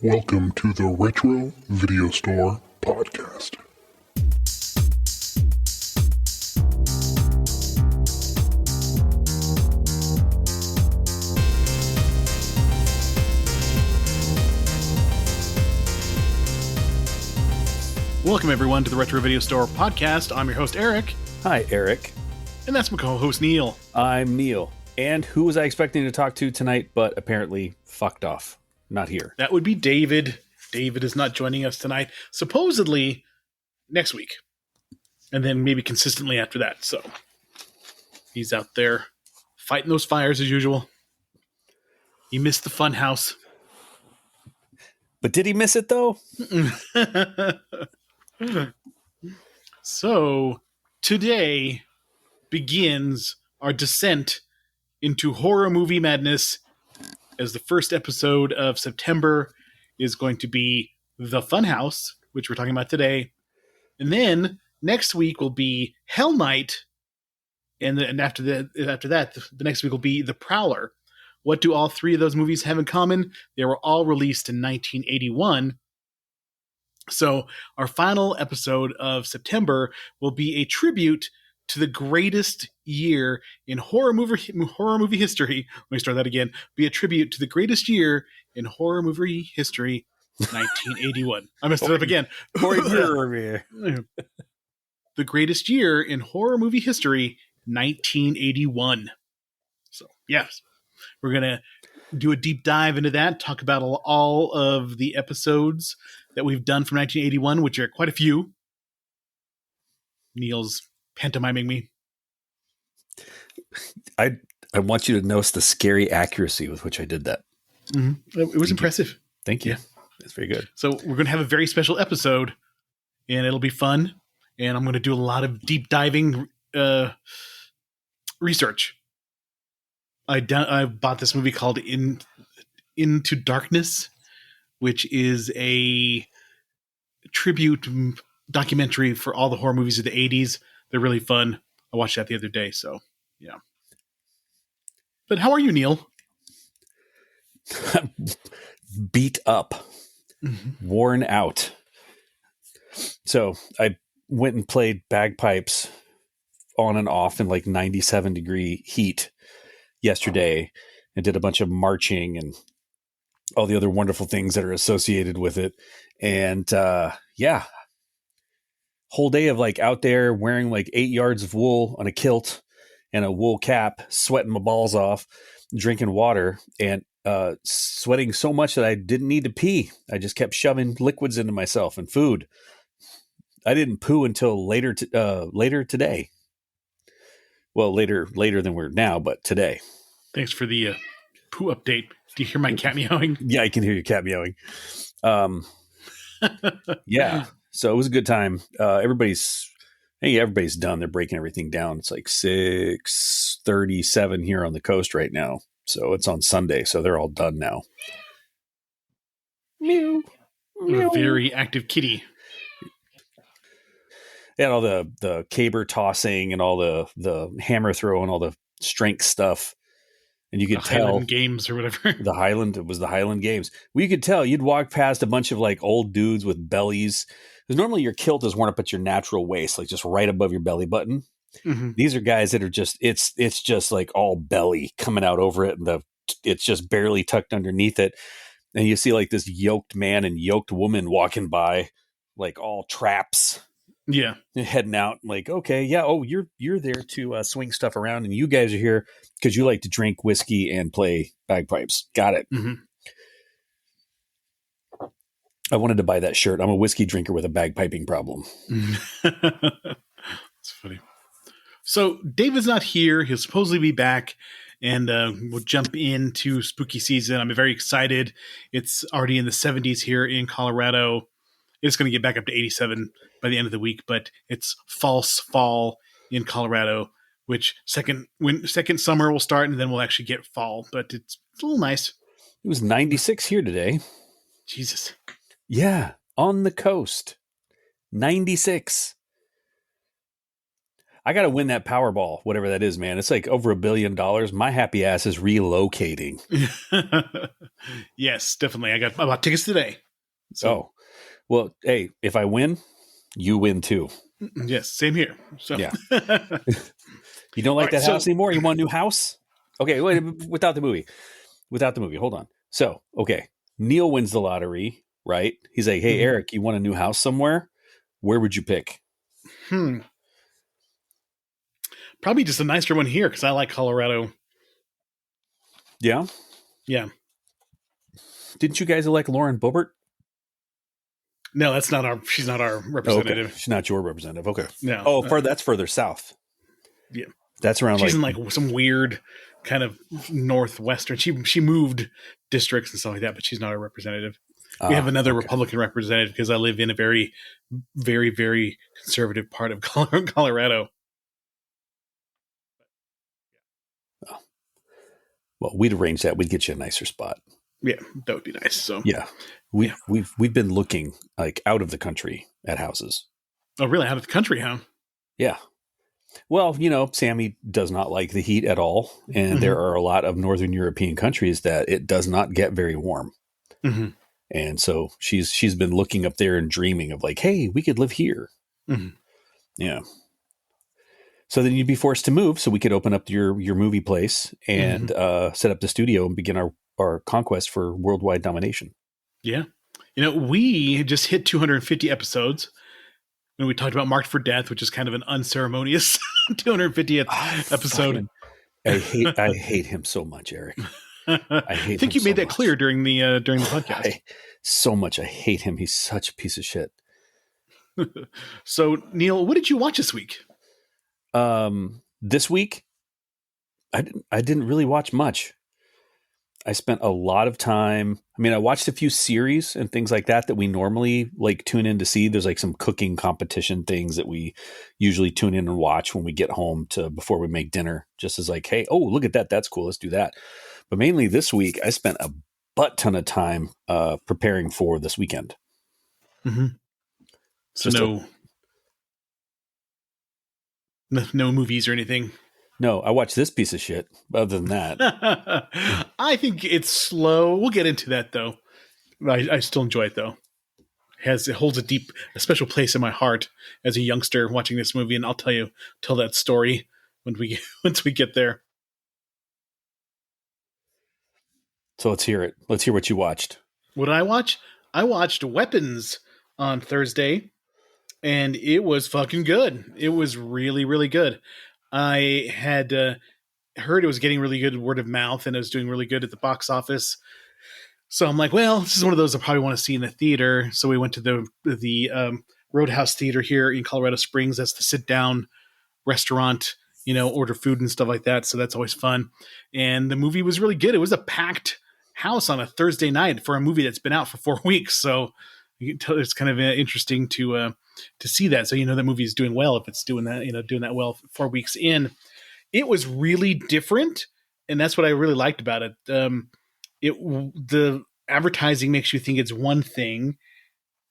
Welcome to the Retro Video Store Podcast. Welcome, everyone, to the Retro Video Store Podcast. I'm your host, Eric. Hi, Eric. And that's my co-host, Neil. I'm Neil. And who was I expecting to talk to tonight, but apparently fucked off. Not here. That would be David. David is not joining us tonight. Supposedly next week. And then maybe consistently after that. So he's out there fighting those fires as usual. He missed the Funhouse. But did he miss it, though? So today begins our descent into horror movie madness, as the first episode of September is going to be The Funhouse, which we're talking about today. And then next week will be Hell Night. And after that, the next week will be The Prowler. What do all three of those movies have in common? They were all released in 1981. So our final episode of September will be a tribute to the greatest year in horror movie history. Let me start that again. Be a tribute to the greatest year in horror movie history, 1981. I messed it up again. The greatest year in horror movie history, 1981. So, yes, we're going to do a deep dive into that, talk about all of the episodes that we've done from 1981, which are quite a few. Neil's pantomiming me. I want you to notice the scary accuracy with which I did that. Mm-hmm. It was impressive. Thank you. Yeah. That's very good. So we're going to have a very special episode, and it'll be fun. And I'm going to do a lot of deep diving research. I bought this movie called Into Darkness, which is a tribute documentary for all the horror movies of the 80s. They're really fun. I watched that the other day, so yeah. But how are you, Neil? Beat up. Mm-hmm. Worn out. So I went and played bagpipes on and off in like 97-degree heat yesterday and did a bunch of marching and all the other wonderful things that are associated with it. And whole day of like out there wearing like 8 yards of wool on a kilt and a wool cap, sweating my balls off, drinking water, and sweating so much that I didn't need to pee. I just kept shoving liquids into myself and food. I didn't poo until later today. Well, later than we're now, but today. Thanks for the poo update. Do you hear my cat meowing? Yeah, I can hear your cat meowing. Yeah. So it was a good time. Everybody's done. They're breaking everything down. It's like 6:37 here on the coast right now. So it's on Sunday. So they're all done now. Meow. A very active kitty. And all the caber tossing and all the hammer throw and all the strength stuff. And you could tell Highland Games or whatever. It was the Highland Games. You could tell you'd walk past a bunch of like old dudes with bellies. Because normally your kilt is worn up at your natural waist, like just right above your belly button. Mm-hmm. These are guys that are just, it's just like all belly coming out over it. And it's just barely tucked underneath it. And you see like this yoked man and yoked woman walking by, like all traps. Yeah. Heading out like, okay, yeah. Oh, you're there to swing stuff around. And you guys are here because you like to drink whiskey and play bagpipes. Got it. Mm-hmm. I wanted to buy that shirt. I'm a whiskey drinker with a bagpiping problem. That's funny. So David's not here. He'll supposedly be back, and we'll jump into spooky season. I'm very excited. It's already in the 70s here in Colorado. It's going to get back up to 87 by the end of the week, but it's false fall in Colorado, which second summer will start, and then we'll actually get fall. But it's a little nice. It was 96 here today. Jesus. Yeah, on the coast. 96. I got to win that Powerball, whatever that is, man. It's like over $1 billion. My happy ass is relocating. Yes, definitely. I bought tickets today. So, well, hey, if I win, you win too. yes, same here. So, yeah. You don't like that house anymore? You want a new house? Okay, wait, without the movie. Hold on. So, okay, Neil wins the lottery, right? He's like, hey, Eric, you want a new house somewhere? Where would you pick? Probably just a nicer one here because I like Colorado. Yeah? Yeah. Didn't you guys elect Lauren Boebert? No, she's not our representative. Okay. She's not your representative. Okay. No. Oh, that's further south. Yeah. That's around she's in like some weird kind of northwestern. She moved districts and stuff like that, but she's not a representative. We have another Republican representative because I live in a very, very, very conservative part of Colorado. Oh. Well, we'd arrange that. We'd get you a nicer spot. Yeah, that would be nice. So yeah, we've been looking like out of the country at houses. Oh, really? Out of the country, huh? Yeah. Well, Sammy does not like the heat at all, and there are a lot of Northern European countries that it does not get very warm. Mm-hmm. And so she's been looking up there and dreaming of like, hey, we could live here. Mm-hmm. Yeah. So then you'd be forced to move, so we could open up your movie place and set up the studio and begin our conquest for worldwide domination. Yeah. We just hit 250 episodes. And we talked about Marked for Death, which is kind of an unceremonious 250th episode. I hate him so much, Eric. I think you made that clear during the podcast. I hate him. He's such a piece of shit. So, Neil, what did you watch this week? This week, I didn't really watch much. I spent a lot of time. I mean, I watched a few series and things like that we normally like tune in to see. There's like some cooking competition things that we usually tune in and watch when we get home before we make dinner, just as like, hey, oh, look at that. That's cool. Let's do that. But mainly this week, I spent a butt ton of time preparing for this weekend. Mm-hmm. So no movies or anything. No, I watched this piece of shit. Other than that, I think it's slow. We'll get into that though. I still enjoy it though. It holds a special place in my heart as a youngster watching this movie, and I'll tell that story once we get there. So let's hear it. Let's hear what you watched. What did I watch? I watched Weapons on Thursday, and it was fucking good. It was really, really good. I had heard it was getting really good word of mouth, and it was doing really good at the box office. So I'm like, well, this is one of those I probably want to see in the theater. So we went to the Roadhouse Theater here in Colorado Springs. That's the sit-down restaurant, order food and stuff like that. So that's always fun. And the movie was really good. It was a packed house on a Thursday night for a movie that's been out for 4 weeks. So you can tell it's kind of interesting to see that. So that movie is doing well if it's doing that well 4 weeks in. It was really different, and that's what I really liked about it. The advertising makes you think it's one thing,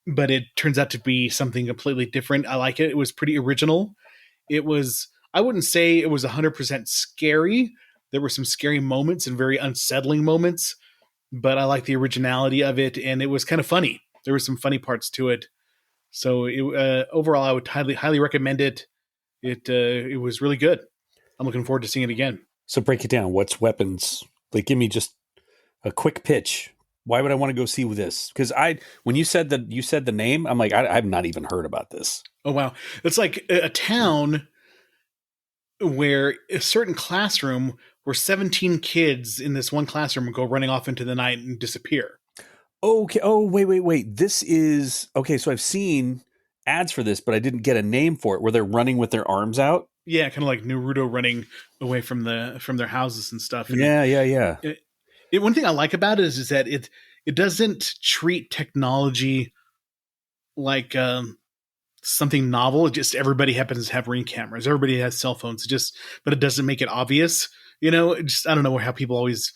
but it turns out to be something completely different. I like it. It was pretty original. I wouldn't say it was 100% scary. There were some scary moments and very unsettling moments, but I like the originality of it, and it was kind of funny. There were some funny parts to it. So overall, I would highly recommend it. It was really good. I'm looking forward to seeing it again. So break it down. What's Weapons? Like, give me just a quick pitch. Why would I want to go see this? Because when you said the name, I'm like, I've not even heard about this. Oh, wow. It's like a town where a certain classroom where 17 kids in this one classroom go running off into the night and disappear. Okay. Oh, wait. This is okay. So I've seen ads for this, but I didn't get a name for it where they're running with their arms out. Yeah. Kind of like Naruto running away from their houses and stuff. And yeah. One thing I like about it is that it doesn't treat technology like something novel. It just everybody happens to have Ring cameras. Everybody has cell phones. But it doesn't make it obvious. I don't know how people always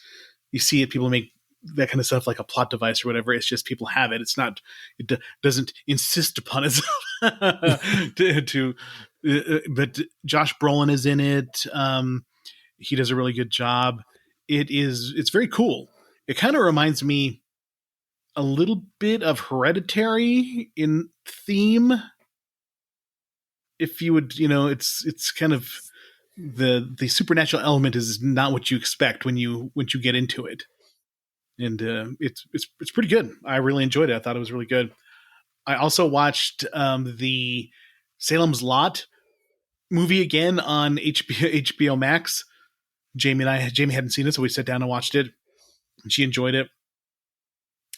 you see it. People make that kind of stuff like a plot device or whatever. It's just people have it. It's not. It doesn't insist upon itself But Josh Brolin is in it. He does a really good job. It's very cool. It kind of reminds me a little bit of Hereditary in theme. If you would, it's kind of the supernatural element is not what you expect when you get into it, and it's pretty good. I really enjoyed it. I thought it was really good. I also watched the Salem's Lot movie again on HBO Max. Jamie hadn't seen it, so we sat down and watched it, and she enjoyed it.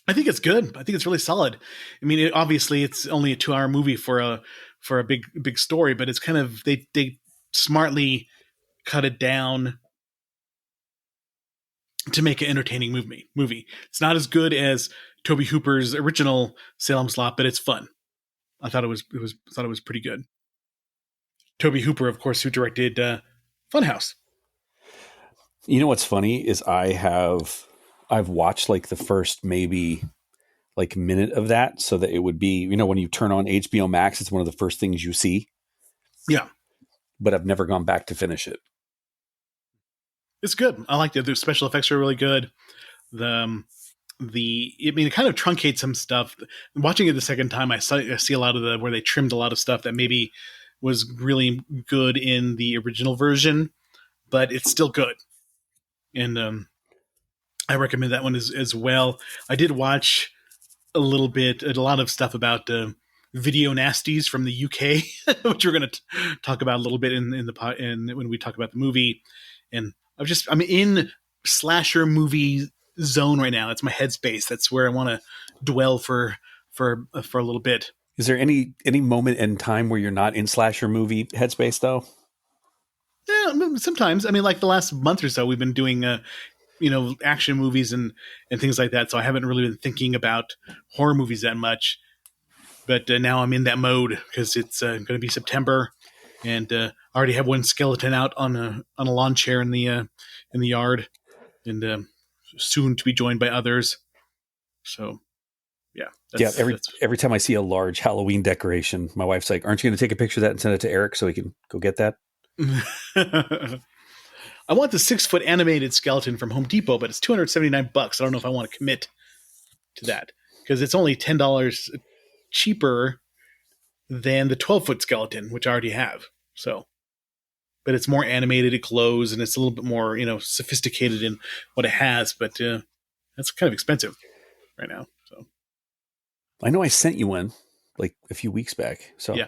I think it's good. I think it's really solid. I mean, obviously, it's only a 2-hour movie for a big story, but it's kind of they smartly cut it down to make an entertaining movie. It's not as good as Tobe Hooper's original Salem's Lot, but it's fun. I thought it was pretty good. Tobe Hooper, of course, who directed Funhouse. You know what's funny is I've watched like the first maybe like minute of that, so that it would be, when you turn on HBO Max, it's one of the first things you see. Yeah, but I've never gone back to finish it. It's good. I liked it. The special effects are really good. It kind of truncates some stuff. Watching it the second time, I see a lot of where they trimmed a lot of stuff that maybe was really good in the original version, but it's still good. And I recommend that one as well. I did watch a lot of stuff about video nasties from the UK, which we're going to talk about a little bit in when we talk about the movie. And I'm in slasher movie zone right now. That's my headspace. That's where I want to dwell for a little bit. Is there any moment in time where you're not in slasher movie headspace though? Yeah, sometimes. I mean, like the last month or so, we've been doing action movies and things like that. So I haven't really been thinking about horror movies that much. But now I'm in that mode because it's going to be September, and I already have one skeleton out on a lawn chair in the yard, and soon to be joined by others. So, yeah. Every time I see a large Halloween decoration, my wife's like, "Aren't you going to take a picture of that and send it to Eric so he can go get that?" I want the 6-foot animated skeleton from Home Depot, but it's $279. I don't know if I want to commit to that because it's only $10 cheaper than the 12-foot skeleton, which I already have. So, but it's more animated, it glows, and it's a little bit more, sophisticated in what it has. But that's kind of expensive right now. So, I know I sent you one like a few weeks back. So yeah,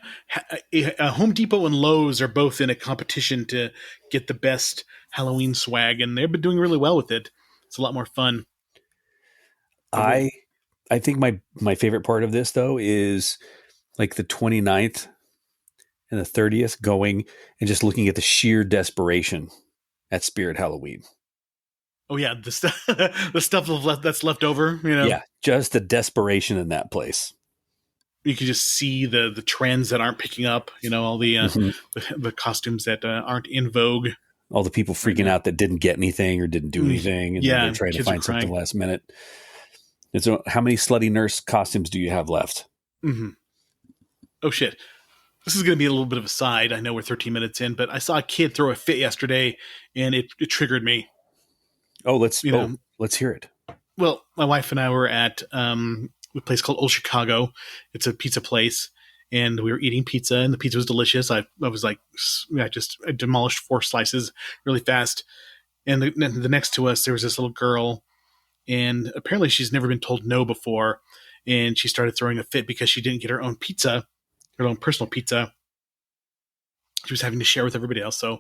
Home Depot and Lowe's are both in a competition to get the best Halloween swag, and they've been doing really well with it. It's a lot more fun. I think my favorite part of this though is like the 29th and the 30th going and just looking at the sheer desperation at Spirit Halloween. Oh yeah, the stuff that's left over, Yeah, just the desperation in that place. You can just see the trends that aren't picking up, all the the costumes that aren't in vogue. All the people freaking out that didn't get anything or didn't do anything, and they're trying to find something last minute. And so, how many slutty nurse costumes do you have left? Mm-hmm. Oh shit! This is going to be a little bit of a side. I know we're 13 minutes in, but I saw a kid throw a fit yesterday, and it triggered me. Oh, let's hear it. Well, my wife and I were at a place called Old Chicago. It's a pizza place, and we were eating pizza, and the pizza was delicious. I was like, I demolished 4 slices really fast. And the next to us, there was this little girl, and apparently she's never been told no before, and she started throwing a fit because she didn't get her own pizza, her own personal pizza. She was having to share with everybody else, so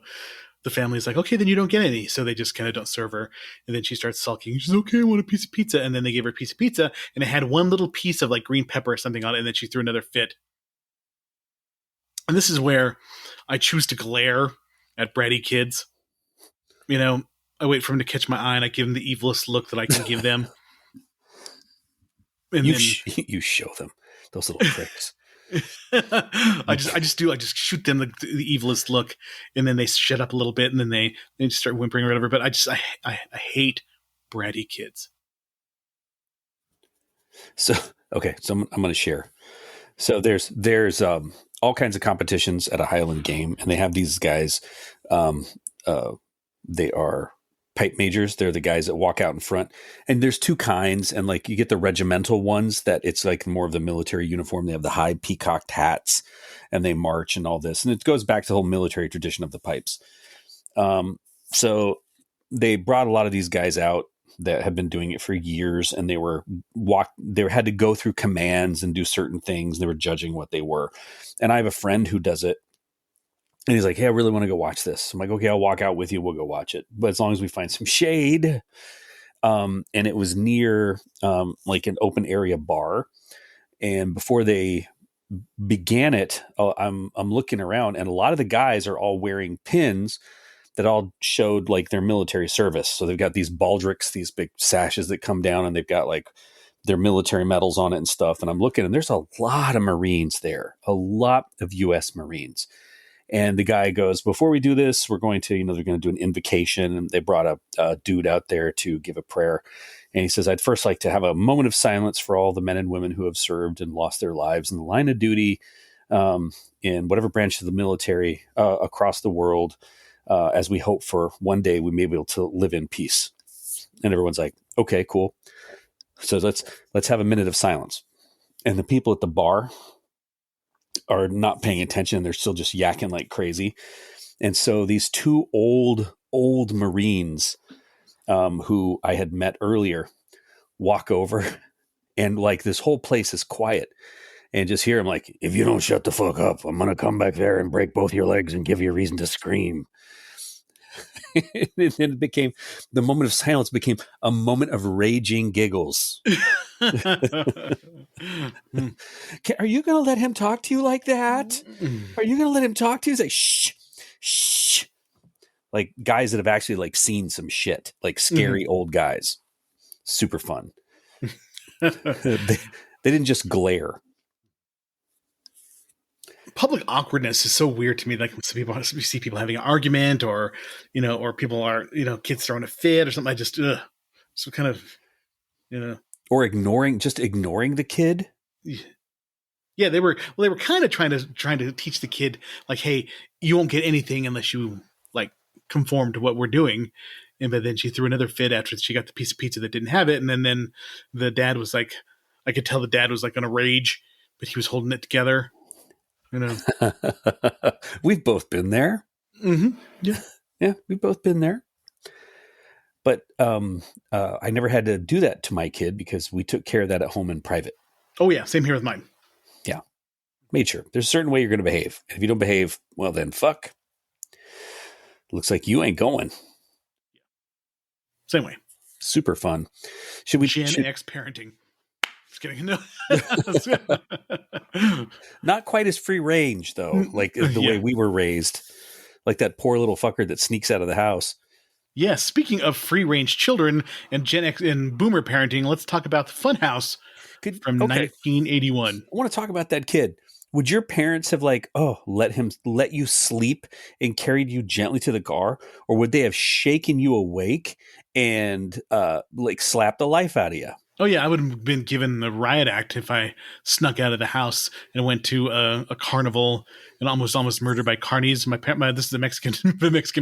the family's like, okay, then you don't get any. So they just kind of don't serve her. And then she starts sulking. She's okay, I want a piece of pizza. And then they gave her a piece of pizza, and it had one little piece of like green pepper or something on it. And then she threw another fit. And this is where I choose to glare at bratty kids. I wait for them to catch my eye, and I give them the evilest look that I can give them. And you show them those little pricks. I just shoot them the evilest look, and then they shut up a little bit, and then they just start whimpering or whatever. But I hate bratty kids. So I'm going to share. So there's all kinds of competitions at a Highland game, and they have these guys. Um, they are pipe majors. They're the guys that walk out in front, and there's two kinds. And like you get the regimental ones that it's like more of the military uniform. They have the high peacocked hats, and they march and all this. And it goes back to the whole military tradition of the pipes. So they brought a lot of these guys out that have been doing it for years, and they had to go through commands and do certain things. They were judging what they were. And I have a friend who does it. And he's like, hey, I really want to go watch this. I'm like, okay, I'll walk out with you. We'll go watch it. But as long as we find some shade. And it was near like an open area bar. And before they began it, I'm looking around, and a lot of the guys are all wearing pins that all showed like their military service. So they've got these baldricks, these big sashes that come down, and they've got like their military medals on it and stuff. And I'm looking, and there's a lot of Marines there, a lot of U.S. Marines. And the guy goes, before we do this, we're going to, they're going to do an invocation. And they brought a dude out there to give a prayer. And he says, I'd first like to have a moment of silence for all the men and women who have served and lost their lives in the line of duty in whatever branch of the military across the world, as we hope for one day we may be able to live in peace. And everyone's like, okay, cool. So let's have a minute of silence. And the people at the bar are not paying attention. They're still just yakking like crazy. And so these two old Marines who I had met earlier walk over, and like this whole place is quiet, and just hear him like, if you don't shut the fuck up, I'm going to come back there and break both your legs and give you a reason to scream. And then the moment of silence became a moment of raging giggles. Are you going to let him talk to you like that? Are you going to let him talk to you? He's like, shh. Like guys that have actually like seen some shit, like scary old guys. Super fun. They didn't just glare. Public awkwardness is so weird to me. Like you see people having an argument, or or people are kids throwing a fit or something. I just so kind of or ignoring the kid. Yeah, they were kind of trying to teach the kid like, hey, you won't get anything unless you like conform to what we're doing. But then she threw another fit after she got the piece of pizza that didn't have it, and then the dad was like, I could tell the dad was like on a rage, but he was holding it together. We've both been there. Mm-hmm. Yeah, we've both been there. But I never had to do that to my kid because we took care of that at home in private. Oh yeah, same here with mine. Yeah, made sure there's a certain way you're going to behave. And if you don't behave, well then fuck. Looks like you ain't going. Same way. Super fun. Should we Gen X parenting? Just kidding. No. Not quite as free range though, like the way we were raised. Like that poor little fucker that sneaks out of the house. Yeah, speaking of free range children and Gen X and boomer parenting, let's talk about the Funhouse from 1981. I want to talk about that kid. Would your parents have like, let you sleep and carried you gently to the car? Or would they have shaken you awake and like slapped the life out of you? Oh yeah, I would have been given the riot act if I snuck out of the house and went to a carnival and almost murdered by carnies. This is the Mexican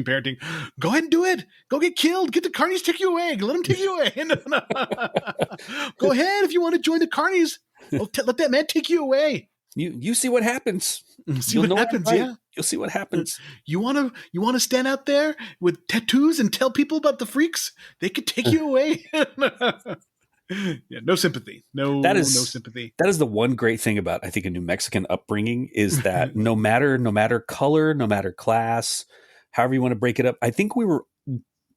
parenting. Go ahead and do it. Go get killed. Get the carnies, take you away. Let them take you away. Go ahead if you want to join the carnies. Let that man take you away. You see what happens. See what happens. Right. Yeah, you'll see what happens. You want to stand out there with tattoos and tell people about the freaks? They could take you away. Yeah, no sympathy. No sympathy. That is the one great thing about, I think, a New Mexican upbringing is that no matter color, no matter class, however you want to break it up, I think we were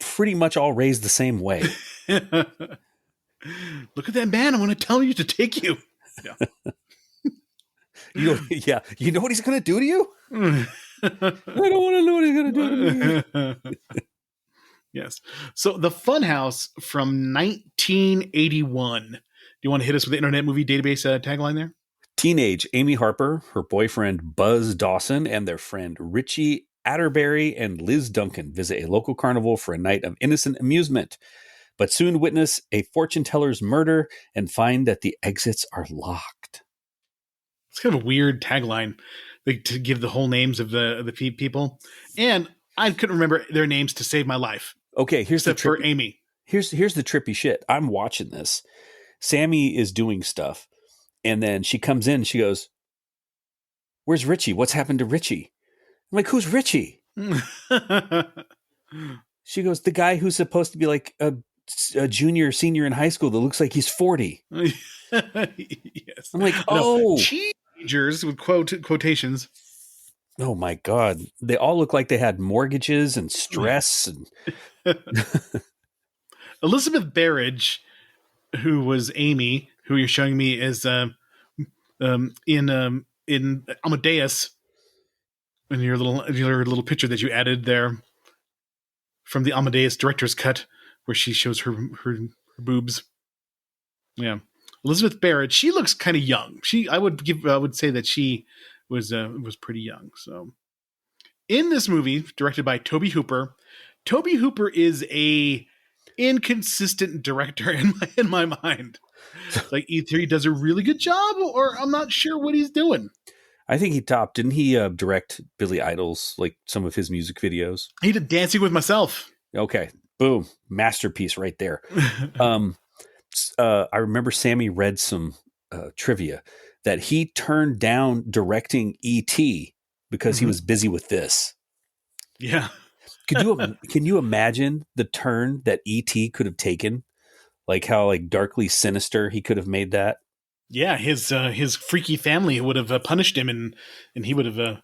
pretty much all raised the same way. Look at that man. I want to tell you to take you. Yeah. You know what he's going to do to you? I don't want to know what he's going to do to me. Yes. So the Funhouse from 1981. Do you want to hit us with the Internet Movie Database tagline there? Teenage Amy Harper, her boyfriend Buzz Dawson, and their friend Richie Atterbury and Liz Duncan visit a local carnival for a night of innocent amusement, but soon witness a fortune teller's murder and find that the exits are locked. It's kind of a weird tagline. like to give the whole names of the people, and I couldn't remember their names to save my life, Okay, except for Amy. Here's the trippy shit. I'm watching this. Sammy is doing stuff, and then she comes in. And she goes, "Where's Richie? What's happened to Richie?" I'm like, "Who's Richie?" She goes, "The guy who's supposed to be like a junior, senior in high school that looks like he's 40." Yes, I'm like, no, "Oh, teenagers with quotations. oh my god!" They all look like they had mortgages and stress. And Elizabeth Barrage, who was Amy, who you're showing me as in Amadeus, in your little picture that you added there from the Amadeus director's cut, where she shows her boobs. Yeah, Elizabeth Barrett. She looks kind of young. I would say that she was pretty young. So in this movie, directed by Tobe Hooper, Tobe Hooper is a inconsistent director in my mind. Like either he does a really good job, or I'm not sure what he's doing. I think he topped. Didn't he direct Billy Idol's, like some of his music videos? He did Dancing with Myself. Okay, boom, masterpiece right there. I remember Sammy read some trivia that he turned down directing E.T. because he was busy with this. Yeah. Can you imagine the turn that E.T. could have taken? Like how like darkly sinister he could have made that? Yeah, his freaky family would have punished him, and he would have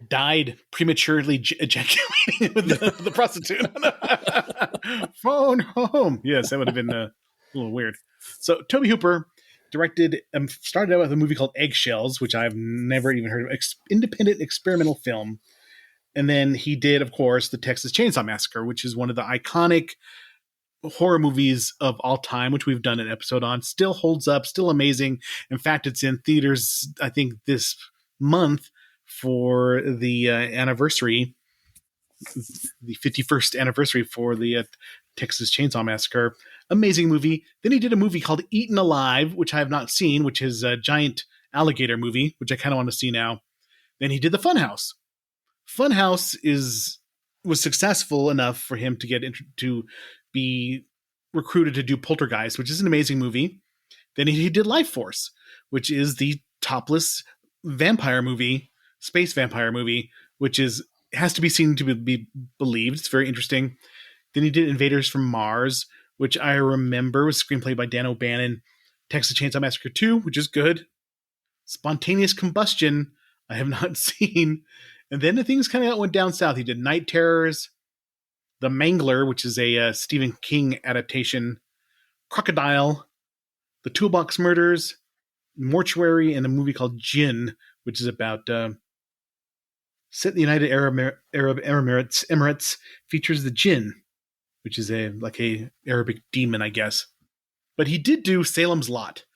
died prematurely ejaculating with the prostitute. Phone home. Yes, that would have been a little weird. So Tobe Hooper directed, started out with a movie called Eggshells, which I've never even heard of, independent experimental film. And then he did, of course, the Texas Chainsaw Massacre, which is one of the iconic horror movies of all time, which we've done an episode on. Still holds up, still amazing. In fact, it's in theaters, I think, this month for the anniversary, the 51st anniversary for the Texas Chainsaw Massacre. Amazing movie. Then he did a movie called Eaten Alive, which I have not seen, which is a giant alligator movie, which I kind of want to see now. Then he did the Funhouse. Funhouse was successful enough for him to get to be recruited to do Poltergeist, which is an amazing movie. Then he did Life Force, which is the topless vampire movie, space vampire movie, which has to be seen to be believed. It's very interesting. Then he did Invaders from Mars, which I remember was screenplay by Dan O'Bannon. Texas Chainsaw Massacre 2, which is good. Spontaneous Combustion, I have not seen. And then the things kind of went down south. He did Night Terrors, The Mangler, which is a Stephen King adaptation, Crocodile, The Toolbox Murders, Mortuary, and a movie called Jinn, which is about set in the United Arab Emirates, features the Jinn, which is a Arabic demon, I guess. But he did do Salem's Lot.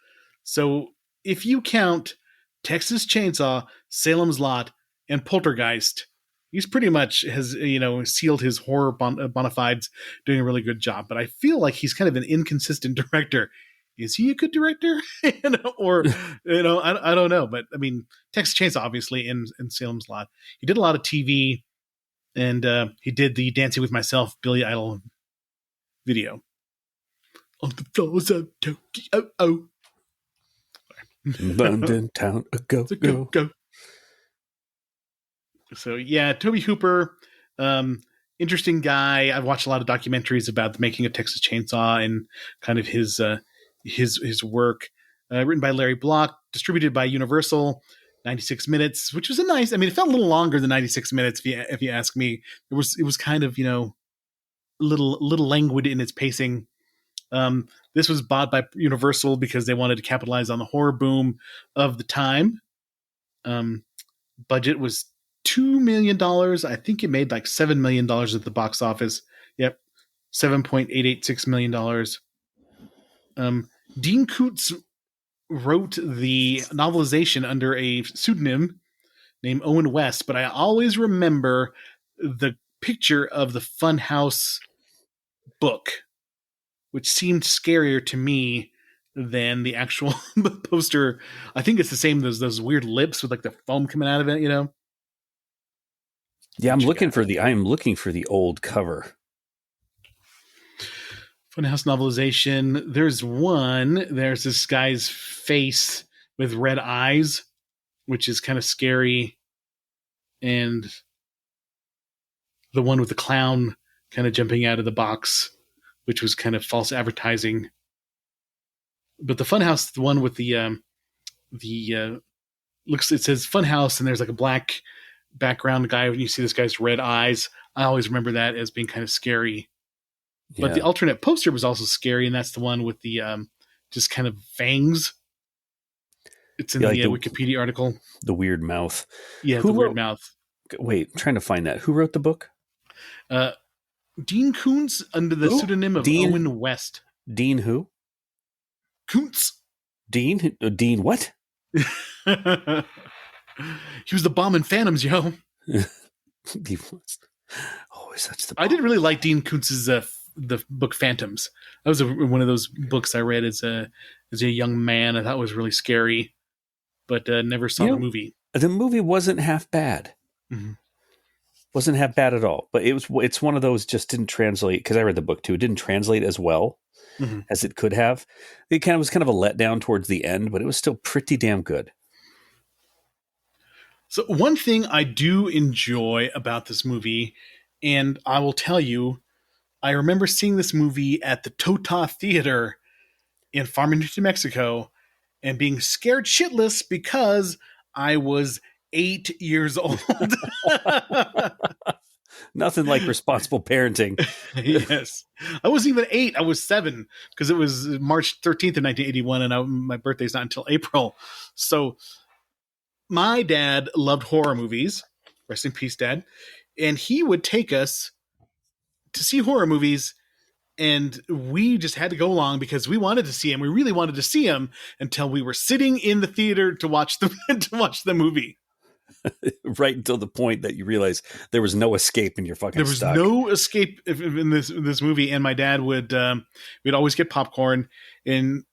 So if you count Texas Chainsaw, Salem's Lot, and Poltergeist, he's pretty much has sealed his horror bona fides, doing a really good job. But I feel like he's kind of an inconsistent director. Is he a good director? Or I don't know. But I mean, Texas Chainsaw obviously, and Salem's Lot. He did a lot of TV, and he did the Dancing with Myself Billy Idol video. On the floors of Tokyo. Oh. London town, go. So yeah, Tobe Hooper, interesting guy. I've watched a lot of documentaries about the making of Texas Chainsaw and kind of his work. Written by Larry Block, distributed by Universal. 96 minutes, which was it felt a little longer than 96 minutes if you ask me. It was kind of little languid in its pacing. This was bought by Universal because they wanted to capitalize on the horror boom of the time. Budget was $2 million. I think it made like $7 million at the box office. Yep. $7.886 million. Dean Koontz wrote the novelization under a pseudonym named Owen West, but I always remember the picture of the Funhouse book, which seemed scarier to me than the actual poster. I think it's the same. There's those weird lips with like the foam coming out of it, you know? Yeah, What you got? I am looking for the old cover. Funhouse novelization. There's this guy's face with red eyes, which is kind of scary. And the one with the clown kind of jumping out of the box, which was kind of false advertising. But the Funhouse, the one with the looks, it says Funhouse, and there's like a black background guy when you see this guy's red eyes. I always remember that as being kind of scary. But the alternate poster was also scary, and that's the one with the just kind of fangs. It's in the Wikipedia article. The weird mouth. Yeah, the weird mouth. Wait, I'm trying to find that. Who wrote the book? Dean Koontz under the pseudonym of Owen West. Dean who? Koontz. Dean? Dean what? He was the bomb in Phantoms, yo. Always such the bomb. I didn't really like Dean Koontz's the book Phantoms. That was one of those books I read as a young man. I thought it was really scary, but never saw the movie. The movie wasn't half bad. Mm-hmm. Wasn't half bad at all. But it's one of those just didn't translate, because I read the book too. It didn't translate as well as it could have. It was kind of a letdown towards the end, but it was still pretty damn good. So one thing I do enjoy about this movie, and I will tell you, I remember seeing this movie at the Tota Theater in Farmington, New Mexico, and being scared shitless because I was 8 years old. Nothing like responsible parenting. Yes. I wasn't even 8. I was 7, because it was March 13th of 1981, and my birthday's not until April. So my dad loved horror movies. Rest in peace, Dad. And he would take us to see horror movies, and we just had to go along because we wanted to see him. We really wanted to see him until we were sitting in the theater to watch the movie. Right until the point that you realize there was no escape and you're fucking stuck. There was no escape in this movie, and my dad would we'd always get popcorn, and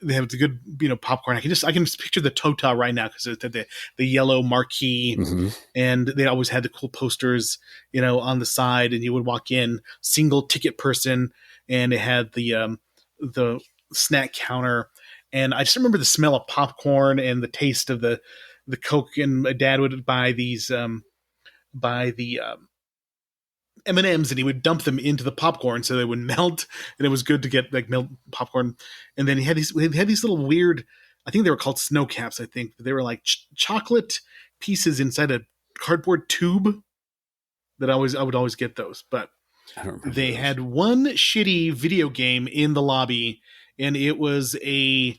they have the good popcorn. I can just picture the Tota right now, because it's the yellow marquee, and they always had the cool posters on the side, and you would walk in, single ticket person, and it had the snack counter, and I just remember the smell of popcorn and the taste of the Coke, and my dad would buy these M&Ms, and he would dump them into the popcorn so they would melt, and it was good to get like melt popcorn. And then he had these little weird, I think they were called snow caps, I think, but they were like chocolate pieces inside a cardboard tube that I would always get those. But I don't remember they those. had one shitty video game in the lobby, and it was a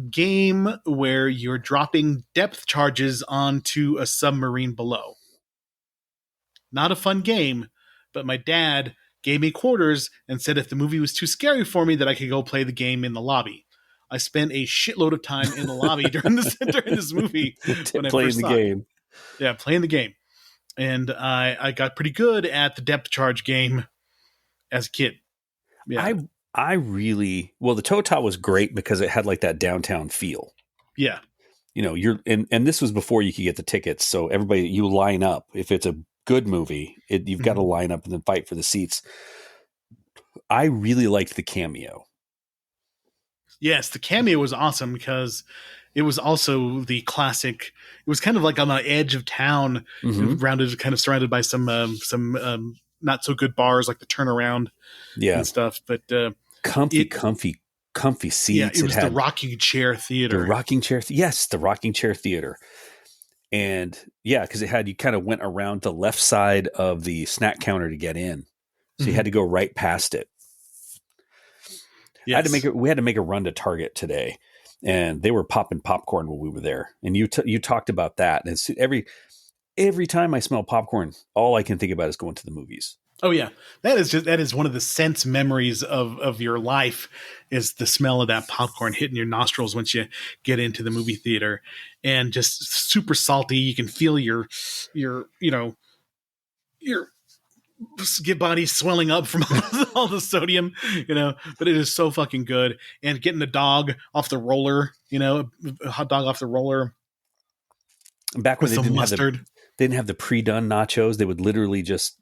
game where you're dropping depth charges onto a submarine below. Not a fun game, but my dad gave me quarters and said if the movie was too scary for me, that I could go play the game in the lobby. I spent a shitload of time in the lobby during this movie when playing the game. Yeah, playing the game. And I got pretty good at the depth charge game as a kid. Yeah. The Tota was great because it had like that downtown feel. Yeah. And this was before you could get the tickets. So everybody, you line up. If it's a good movie, you've got to line up and then fight for the seats. I really liked the cameo. Yes, the cameo was awesome because it was also the classic. It was kind of like on the edge of town, kind of surrounded by some not so good bars, like the Turnaround, and stuff. But comfy seats. Yeah, it was the rocking chair theater. The rocking chair theater. And because you kind of went around the left side of the snack counter to get in, so you had to go right past it. Yes. We had to make a run to Target today, and they were popping popcorn when we were there. And you talked about that, and every time I smell popcorn, all I can think about is going to the movies. Oh yeah, that is one of the sense memories of your life, is the smell of that popcorn hitting your nostrils once you get into the movie theater, and just super salty. You can feel your get bodies swelling up from all the sodium, but it is so fucking good. And getting the dog off the roller, a hot dog off the roller Back when with some mustard. they didn't have the pre-done nachos, they would literally just,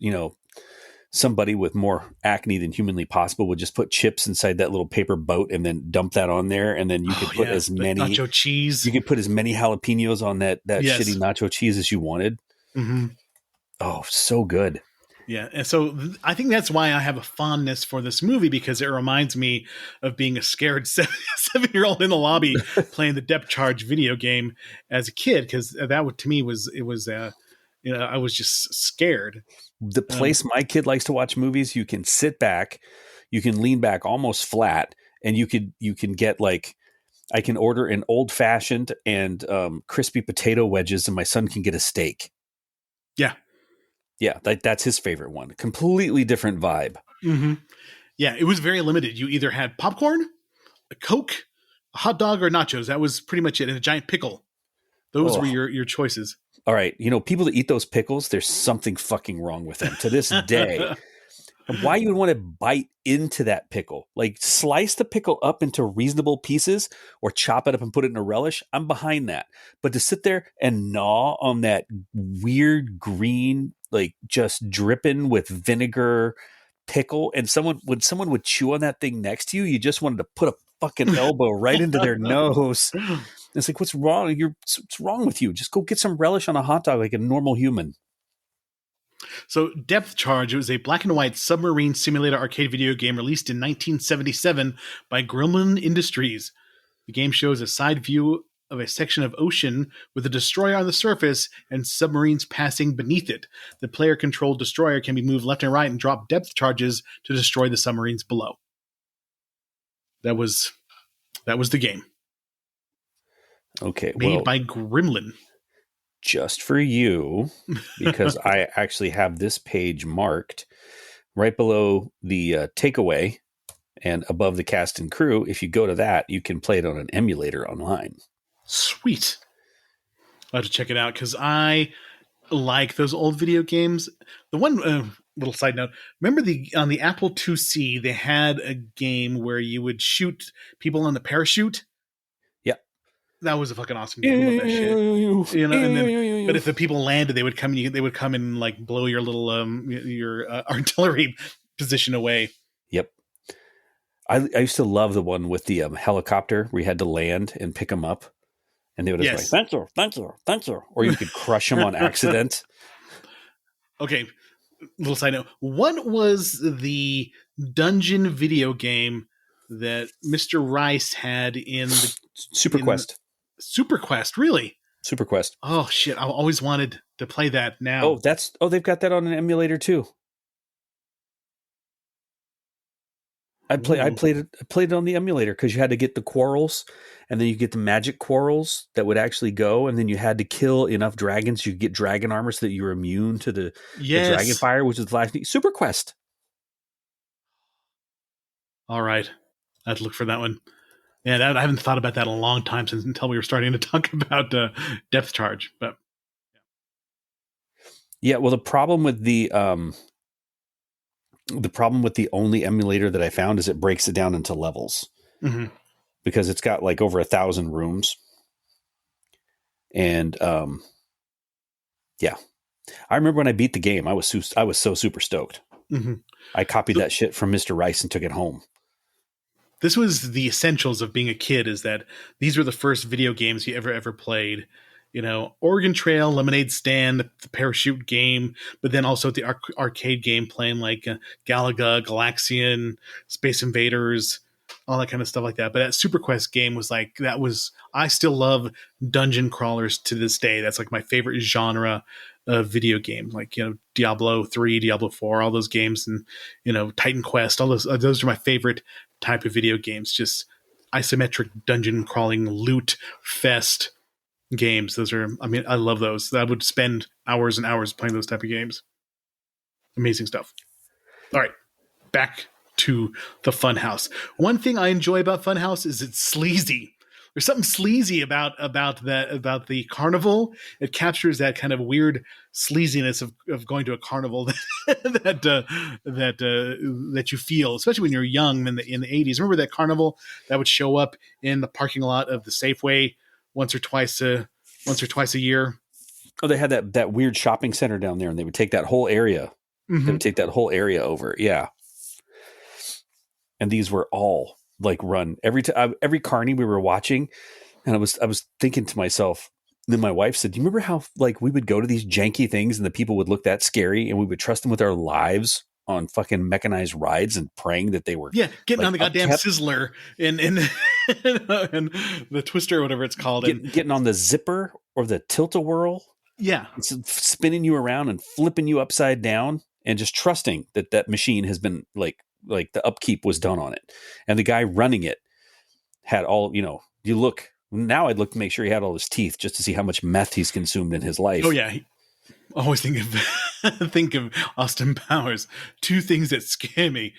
somebody with more acne than humanly possible would just put chips inside that little paper boat and then dump that on there. And then you could put as many nacho cheese. You could put as many jalapenos on that Yes. shitty nacho cheese as you wanted. Mm-hmm. Oh, so good. Yeah. And so I think that's why I have a fondness for this movie, because it reminds me of being a scared 7-year-old in the lobby playing the Depth Charge video game as a kid. Cause that to me I was just scared. The place my kid likes to watch movies, you can sit back, you can lean back almost flat, and you can get like, I can order an old fashioned and crispy potato wedges, and my son can get a steak. Yeah. Yeah, that's his favorite one. Completely different vibe. Mm-hmm. Yeah, it was very limited. You either had popcorn, a Coke, a hot dog, or nachos. That was pretty much it. And a giant pickle. Those were your choices. All right. People that eat those pickles, there's something fucking wrong with them to this day. Why you would want to bite into that pickle? Like, slice the pickle up into reasonable pieces or chop it up and put it in a relish. I'm behind that. But to sit there and gnaw on that weird green, like just dripping with vinegar pickle, and when someone would chew on that thing next to you, you just wanted to put a fucking elbow right into their nose. It's like, what's wrong? What's wrong with you? Just go get some relish on a hot dog like a normal human. So Depth Charge, it was a black and white submarine simulator arcade video game released in 1977 by Gremlin Industries. The game shows a side view of a section of ocean with a destroyer on the surface and submarines passing beneath it. The player-controlled destroyer can be moved left and right and drop depth charges to destroy the submarines below. That was the game. Okay, made by Gremlin. Just for you, because I actually have this page marked right below the takeaway and above the cast and crew. If you go to that, you can play it on an emulator online. Sweet. I'll have to check it out because I like those old video games. The one little side note, remember on the Apple IIc, they had a game where you would shoot people on the parachute? That was a fucking awesome game. I love that shit. But if the people landed, they would come and like blow your little your artillery position away. Yep. I used to love the one with the helicopter where you had to land and pick them up, and they would just like, thank you, or you could crush them on accident. Okay, little side note. What was the dungeon video game that Mr. Rice had in the Super Quest? Super Quest, really? Super Quest. Oh shit! I always wanted to play that. Now, they've got that on an emulator too. I played it on the emulator because you had to get the quarrels, and then you get the magic quarrels that would actually go, and then you had to kill enough dragons you could get dragon armor so that you were immune to the dragon fire, which is the last Super Quest. All right, I have to look for that one. Yeah, I haven't thought about that in a long time until we were starting to talk about Depth Charge. But yeah, well, the problem with the only emulator that I found is it breaks it down into levels, because it's got like over 1,000 rooms, and yeah, I remember when I beat the game, I was so super stoked. Mm-hmm. I copied that shit from Mr. Rice and took it home. This was the essentials of being a kid, is that these were the first video games you ever played. Oregon Trail, Lemonade Stand, the parachute game, but then also the arcade game playing like Galaga, Galaxian, Space Invaders, all that kind of stuff like that. But that Super Quest game I still love dungeon crawlers to this day. That's like my favorite genre of video game, like, Diablo 3, Diablo 4, all those games, and, Titan Quest, all those are my favorite type of video games. Just isometric dungeon crawling loot fest games. I love those. I would spend hours and hours playing those type of games. Amazing stuff. All right, back to the Funhouse. One thing I enjoy about Funhouse is it's sleazy. there's something sleazy about the carnival. It captures that kind of weird sleaziness of going to a carnival that you feel, especially when you're young in the 80s. Remember that carnival that would show up in the parking lot of the Safeway once or twice a year? Oh, they had that weird shopping center down there, and they would take that whole area. Mm-hmm. They would take that whole area over. Yeah. And these were all like run every carny we were watching. And I was thinking to myself, and then my wife said, do you remember how like we would go to these janky things and the people would look that scary and we would trust them with our lives on fucking mechanized rides and praying that they were getting like, on the goddamn Sizzler and and the Twister or whatever it's called, getting on the zipper or the tilt-a-whirl. Yeah. It's spinning you around and flipping you upside down and just trusting that machine has been like the upkeep was done on it. And the guy running it had all, I'd look to make sure he had all his teeth just to see how much meth he's consumed in his life. Oh yeah. Always think of Austin Powers. Two things that scare me.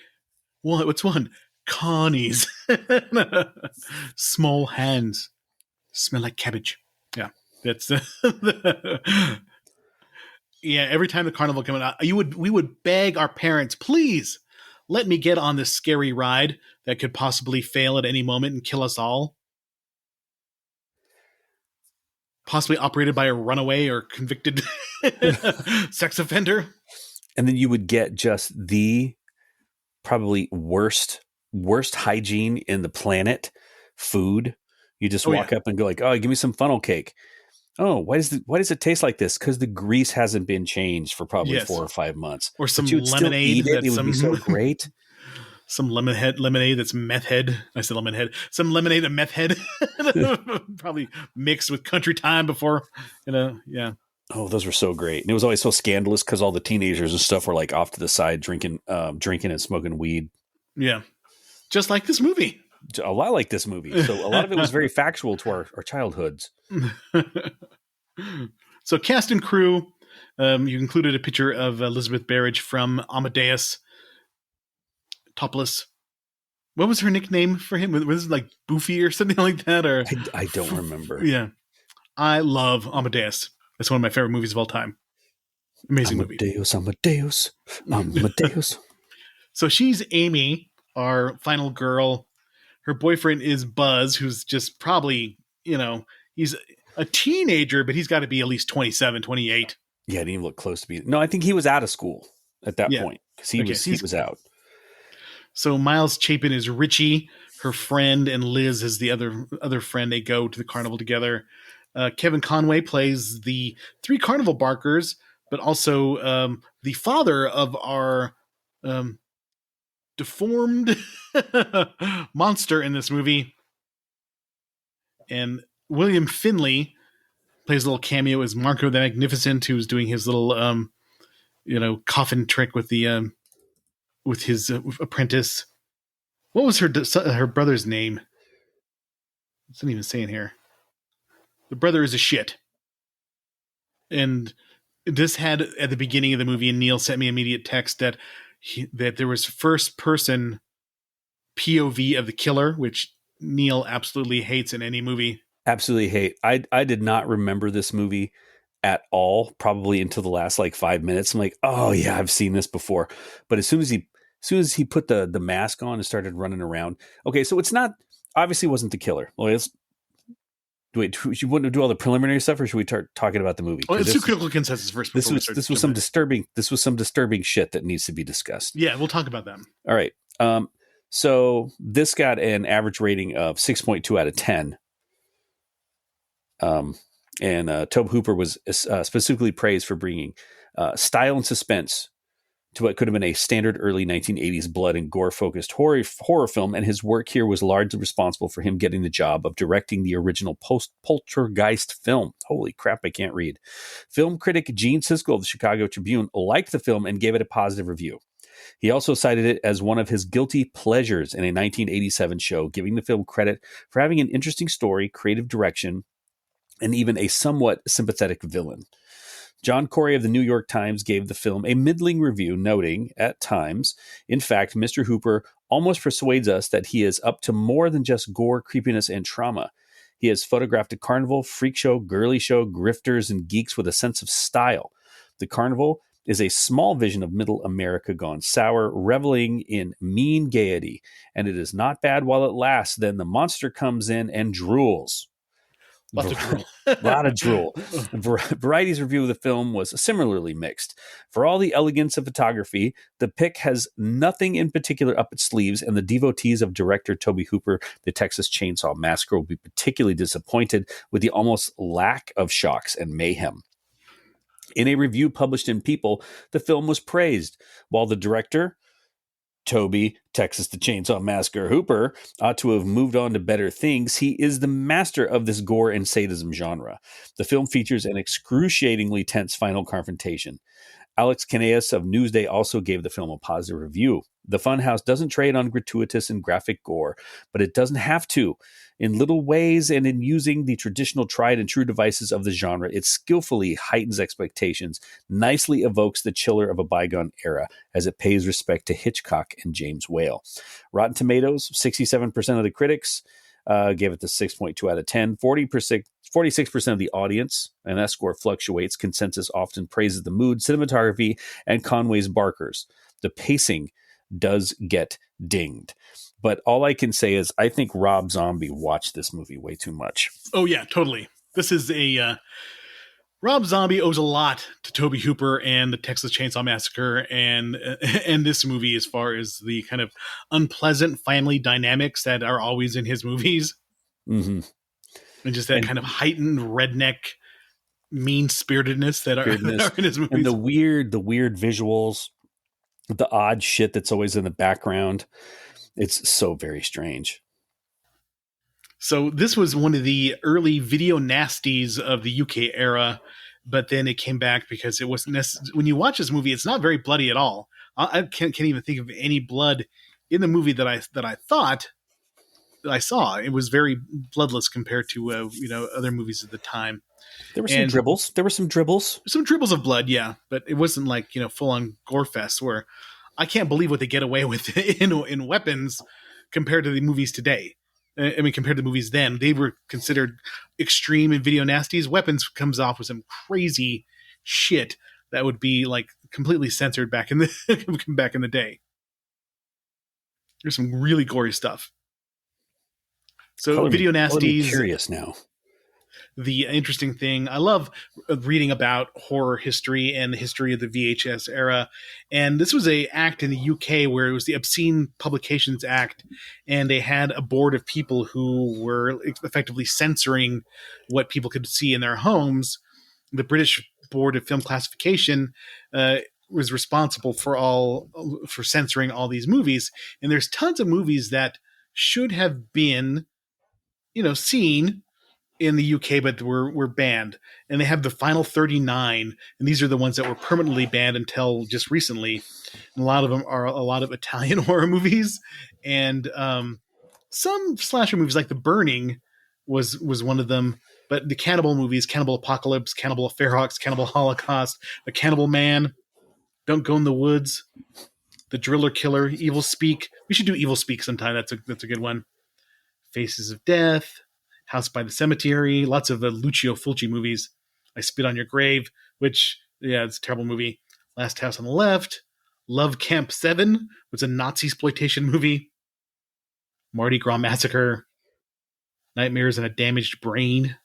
What's one? Connies. Small hands. Smell like cabbage. Yeah. That's yeah, every time the carnival came out, we would beg our parents, please let me get on this scary ride that could possibly fail at any moment and kill us all. Possibly operated by a runaway or convicted sex offender. And then you would get just the probably worst hygiene in the planet food. You just walk up and go like, oh, give me some funnel cake. Oh, why does it taste like this? Because the grease hasn't been changed for probably 4 or 5 months. Or some lemonade. It would be so great. Some lemonade that's meth head. I said lemon head. Some lemonade and meth head. Probably mixed with country time before, yeah. Oh, those were so great. And it was always so scandalous because all the teenagers and stuff were like off to the side drinking and smoking weed. Yeah. Just like this movie. A lot like this movie. So a lot of it was very factual to our childhoods. So cast and crew, you included a picture of Elizabeth Berridge from Amadeus, topless. What was her nickname for him? Was it like Boofy or something like that? Or I don't remember. Yeah. I love Amadeus. It's one of my favorite movies of all time. Amazing movie. Amadeus. So she's Amy, our final girl. Her boyfriend is Buzz, who's just probably, he's a teenager, but he's got to be at least 27, 28. Yeah, he didn't even look close to me. No, I think he was out of school at that point because he was out. So Miles Chapin is Richie, her friend, and Liz is the other friend. They go to the carnival together. Kevin Conway plays the 3 carnival barkers, but also the father of our deformed monster in this movie. And William Finley plays a little cameo as Marco the Magnificent, who's doing his little coffin trick with the with his apprentice. What was her brother's name? It doesn't even say in here. The brother is a shit. And this had at the beginning of the movie, and Neil sent me immediate text that there was first person POV of the killer, which Neil absolutely hates in any movie. Absolutely hate. I did not remember this movie at all, probably until the last 5 minutes. I'm like, oh yeah, I've seen this before. But as soon as he put the mask on and started running around. Okay, so it's not obviously wasn't the killer. Well, you want to do all the preliminary stuff, or should we start talking about the movie? Let's do critical consensus first. This was some disturbing shit that needs to be discussed. Yeah, we'll talk about them. All right. So this got an average rating of 6.2 out of 10. And Tobe Hooper was specifically praised for bringing style and suspense to what could have been a standard early 1980s blood and gore focused horror film, and his work here was largely responsible for him getting the job of directing the original post-Poltergeist film. Holy crap, I can't read. Film critic Gene Siskel of the Chicago Tribune liked the film and gave it a positive review. He also cited it as one of his guilty pleasures in a 1987 show, giving the film credit for having an interesting story, creative direction, and even a somewhat sympathetic villain. John Corey of the New York Times gave the film a middling review, noting, at times, in fact, Mr. Hooper almost persuades us that he is up to more than just gore, creepiness, and trauma. He has photographed a carnival, freak show, girly show, grifters, and geeks with a sense of style. The carnival is a small vision of middle America gone sour, reveling in mean gaiety. And it is not bad while it lasts. Then the monster comes in and drools. Lots of drool. A lot of drool. Variety's review of the film was similarly mixed. For all the elegance of photography, the pic has nothing in particular up its sleeves, and the devotees of director Tobe Hooper, The Texas Chainsaw Massacre, will be particularly disappointed with the almost lack of shocks and mayhem. In a review published in People, the film was praised, while the director, Tobe, Texas the Chainsaw Massacre Hooper, ought to have moved on to better things. He is the master of this gore and sadism genre. The film features an excruciatingly tense final confrontation. Alex Caneas of Newsday also gave the film a positive review. The Funhouse doesn't trade on gratuitous and graphic gore, but it doesn't have to. In little ways and in using the traditional tried and true devices of the genre, it skillfully heightens expectations, nicely evokes the chiller of a bygone era as it pays respect to Hitchcock and James Whale. Rotten Tomatoes, 67% of the critics gave it the 6.2 out of 10. 46% of the audience, and that score fluctuates. Consensus often praises the mood, cinematography, and Conway's barkers. The pacing does get dinged. But all I can say is I think Rob Zombie watched this movie way too much. Oh, yeah, totally. This is a... Rob Zombie owes a lot to Tobe Hooper and the Texas Chainsaw Massacre and this movie as far as the kind of unpleasant family dynamics that are always in his movies. Mm-hmm. And just that kind of heightened redneck mean-spiritedness that are in his movies. And the weird visuals, the odd shit that's always in the background. It's so very strange. So this was one of the early video nasties of the UK era, but then it came back because it wasn't necessary. When you watch this movie, it's not very bloody at all. I can't even think of any blood in the movie that I thought that I saw. It was very bloodless compared to other movies at the time. There were some dribbles. Some dribbles of blood, yeah, but it wasn't like full on gore fest where I can't believe what they get away with in weapons compared to the movies today. I mean, compared to the movies then, they were considered extreme in video nasties. Weapons comes off with some crazy shit that would be like completely censored back in the day. There's some really gory stuff. So video nasties. I'm curious now. The interesting thing, I love reading about horror history and the history of the VHS era. And this was a act in the UK where it was the Obscene Publications Act. And they had a board of people who were effectively censoring what people could see in their homes. The British Board of Film Classification was responsible for censoring all these movies. And there's tons of movies that should have been, seen in the UK, but were banned. And they have the final 39, and these are the ones that were permanently banned until just recently. And a lot of them are a lot of Italian horror movies, and some slasher movies like The Burning was one of them. But the cannibal movies, Cannibal Apocalypse, Cannibal Ferox, Cannibal Holocaust, The Cannibal Man, Don't Go in the Woods, The Driller Killer, Evil Speak. We should do Evil Speak sometime. That's a good one. Faces of Death, House by the Cemetery, lots of Lucio Fulci movies. I Spit on Your Grave, which, yeah, it's a terrible movie. Last House on the Left, Love Camp 7, was a Nazi exploitation movie. Mardi Gras Massacre, Nightmares and a Damaged Brain,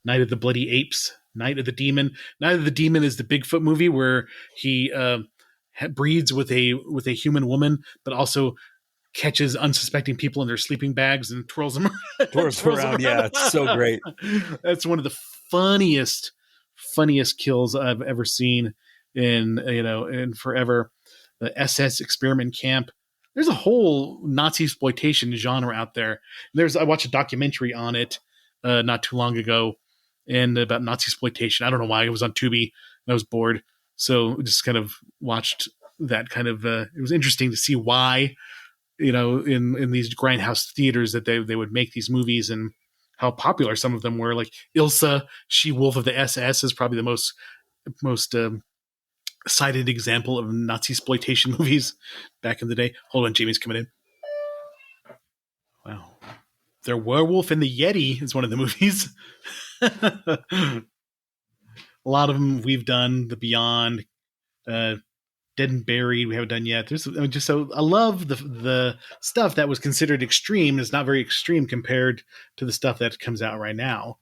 Night of the Bloody Apes, Night of the Demon. Night of the Demon is the Bigfoot movie where he breeds with a human woman, but also catches unsuspecting people in their sleeping bags and twirls them around. Yeah, it's so great. That's one of the funniest kills I've ever seen in forever. The SS Experiment Camp. There's a whole Nazi exploitation genre out there. I watched a documentary on it not too long ago, and about Nazi exploitation. I don't know why. It was on Tubi, and I was bored, so just kind of watched that. Kind of it was interesting to see why. In these grindhouse theaters that they would make these movies and how popular some of them were. Like Ilsa, She-Wolf of the SS is probably the most cited example of Nazi exploitation movies back in the day. Hold on, Jamie's coming in. Wow. Their Werewolf and the Yeti is one of the movies. A lot of them we've done. The Beyond, Dead and Buried, we haven't done yet. I love the stuff that was considered extreme. It's not very extreme compared to the stuff that comes out right now.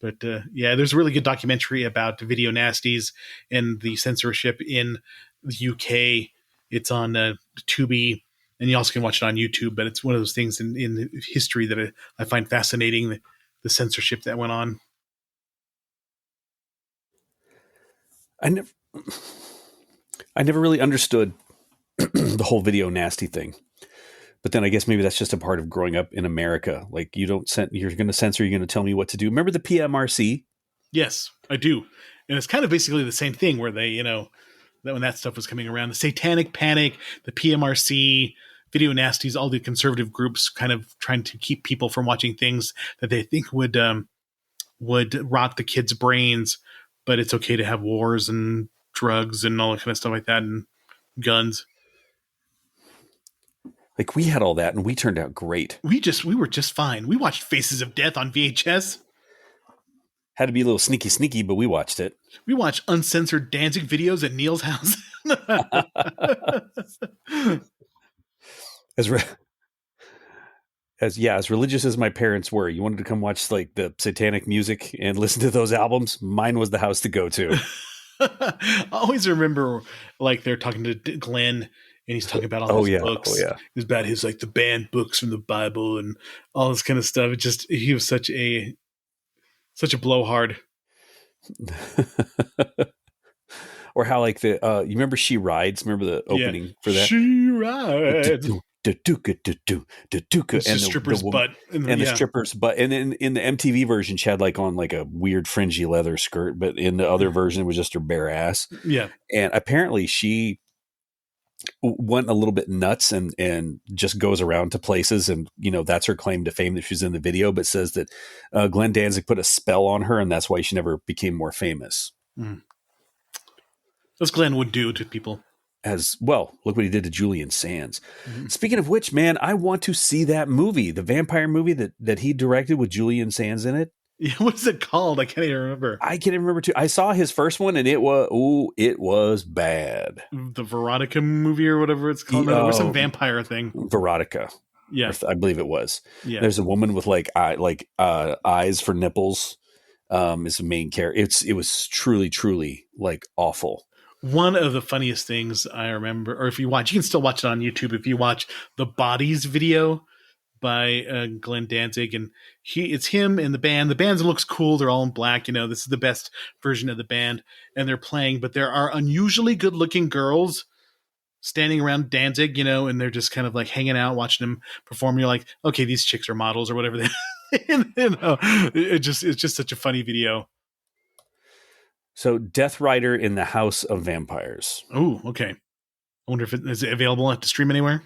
But there's a really good documentary about video nasties and the censorship in the UK. It's on Tubi, and you also can watch it on YouTube. But it's one of those things in history that I find fascinating, the censorship that went on. I never really understood the whole video nasty thing. But then I guess maybe that's just a part of growing up in America. Like you're going to censor, you're going to tell me what to do. Remember the PMRC? Yes, I do. And it's kind of basically the same thing where they, that when that stuff was coming around, the Satanic Panic, the PMRC, video nasties, all the conservative groups kind of trying to keep people from watching things that they think would rot the kids' brains. But it's okay to have wars and drugs and all that kind of stuff like that, and guns. Like we had all that and we turned out great. We were just fine. We watched Faces of Death on VHS. Had to be a little sneaky, but we watched it. We watched uncensored Danzig videos at Neil's house. As religious as my parents were, you wanted to come watch like the satanic music and listen to those albums. Mine was the house to go to. I always remember like they're talking to Glenn, and he's talking about all his books. Oh, yeah. It was about his like the banned books from the Bible and all this kind of stuff. He was such a blowhard. Or how like you remember She Rides? Remember the opening for that? She Rides. It's and the stripper's butt. The stripper's butt. And then in the MTV version, she had like on like a weird fringy leather skirt, but in the other version, it was just her bare ass. Yeah. And apparently she went a little bit nuts and just goes around to places. And, that's her claim to fame that she's in the video, but says that Glenn Danzig put a spell on her and that's why she never became more famous. Mm. As Glenn would do to people. As well, look what he did to Julian Sands. Mm-hmm. Speaking of which, man, I want to see that movie, the vampire movie that he directed with Julian Sands in it. Yeah, what is it called? I can't even remember. I can't even remember too. I saw his first one and it was bad. The Veronica movie or whatever it's called. There was some vampire thing. Veronica. Yeah, I believe it was. Yeah. There's a woman with eyes for nipples. Is the main character. It was truly like awful. One of the funniest things I remember, or if you watch, you can still watch it on YouTube. If you watch the Bodies video by Glenn Danzig, and it's him and the band. The band looks cool. They're all in black. This is the best version of the band, and they're playing. But there are unusually good-looking girls standing around Danzig, and they're just kind of like hanging out, watching him perform. You're like, okay, these chicks are models or whatever. It's just such a funny video. So, Death Rider in the House of Vampires. Oh, okay. I wonder if is it available to stream anywhere.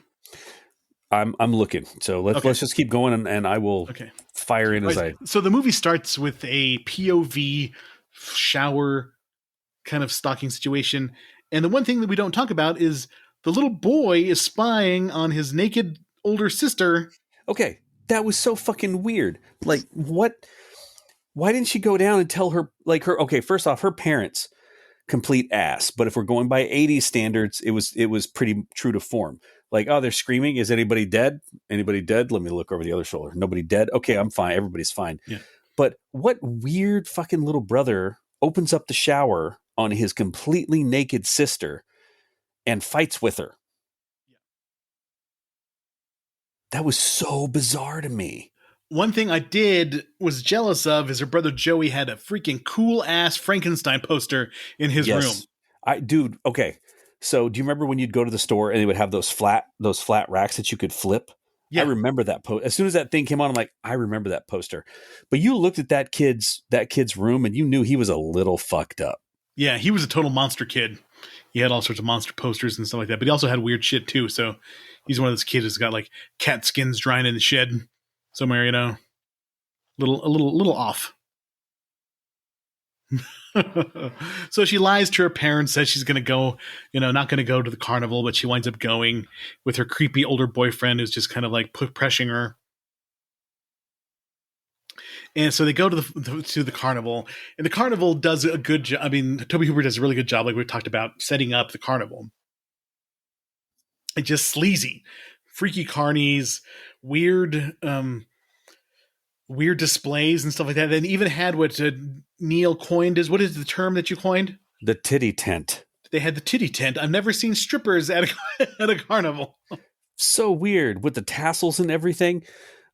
I'm looking. So let's just keep going, and I will fire in as I. So the movie starts with a POV shower kind of stalking situation, and the one thing that we don't talk about is the little boy is spying on his naked older sister. Okay, that was so fucking weird. Like, what? Why didn't she go down and tell her, okay, first off, her parents, complete ass. But if we're going by 80s standards, it was pretty true to form. Like, oh, they're screaming. Is anybody dead? Anybody dead? Let me look over the other shoulder. Nobody dead? Okay, I'm fine. Everybody's fine. Yeah. But what weird fucking little brother opens up the shower on his completely naked sister and fights with her? Yeah. That was so bizarre to me. One thing I was jealous of is her brother Joey had a freaking cool ass Frankenstein poster in his room. Okay. So do you remember when you'd go to the store and they would have those flat racks that you could flip? Yeah. I remember that as soon as that thing came on, I'm like, I remember that poster. But you looked at that kid's room and you knew he was a little fucked up. Yeah, he was a total monster kid. He had all sorts of monster posters and stuff like that, but he also had weird shit too. So he's one of those kids who's got like cat skins drying in the shed somewhere, a little off. So she lies to her parents, says she's going to go, not going to go to the carnival, but she winds up going with her creepy older boyfriend who's just kind of like pressuring her. And so they go to the carnival, and the carnival does a good job. I mean, Tobe Hooper does a really good job, like we talked about, setting up the carnival. It's just sleazy, freaky carnies, weird, weird displays and stuff like that. And even had what Neil coined as, what is the term that you coined? The titty tent. They had the titty tent. I've never seen strippers at a carnival. So weird with the tassels and everything.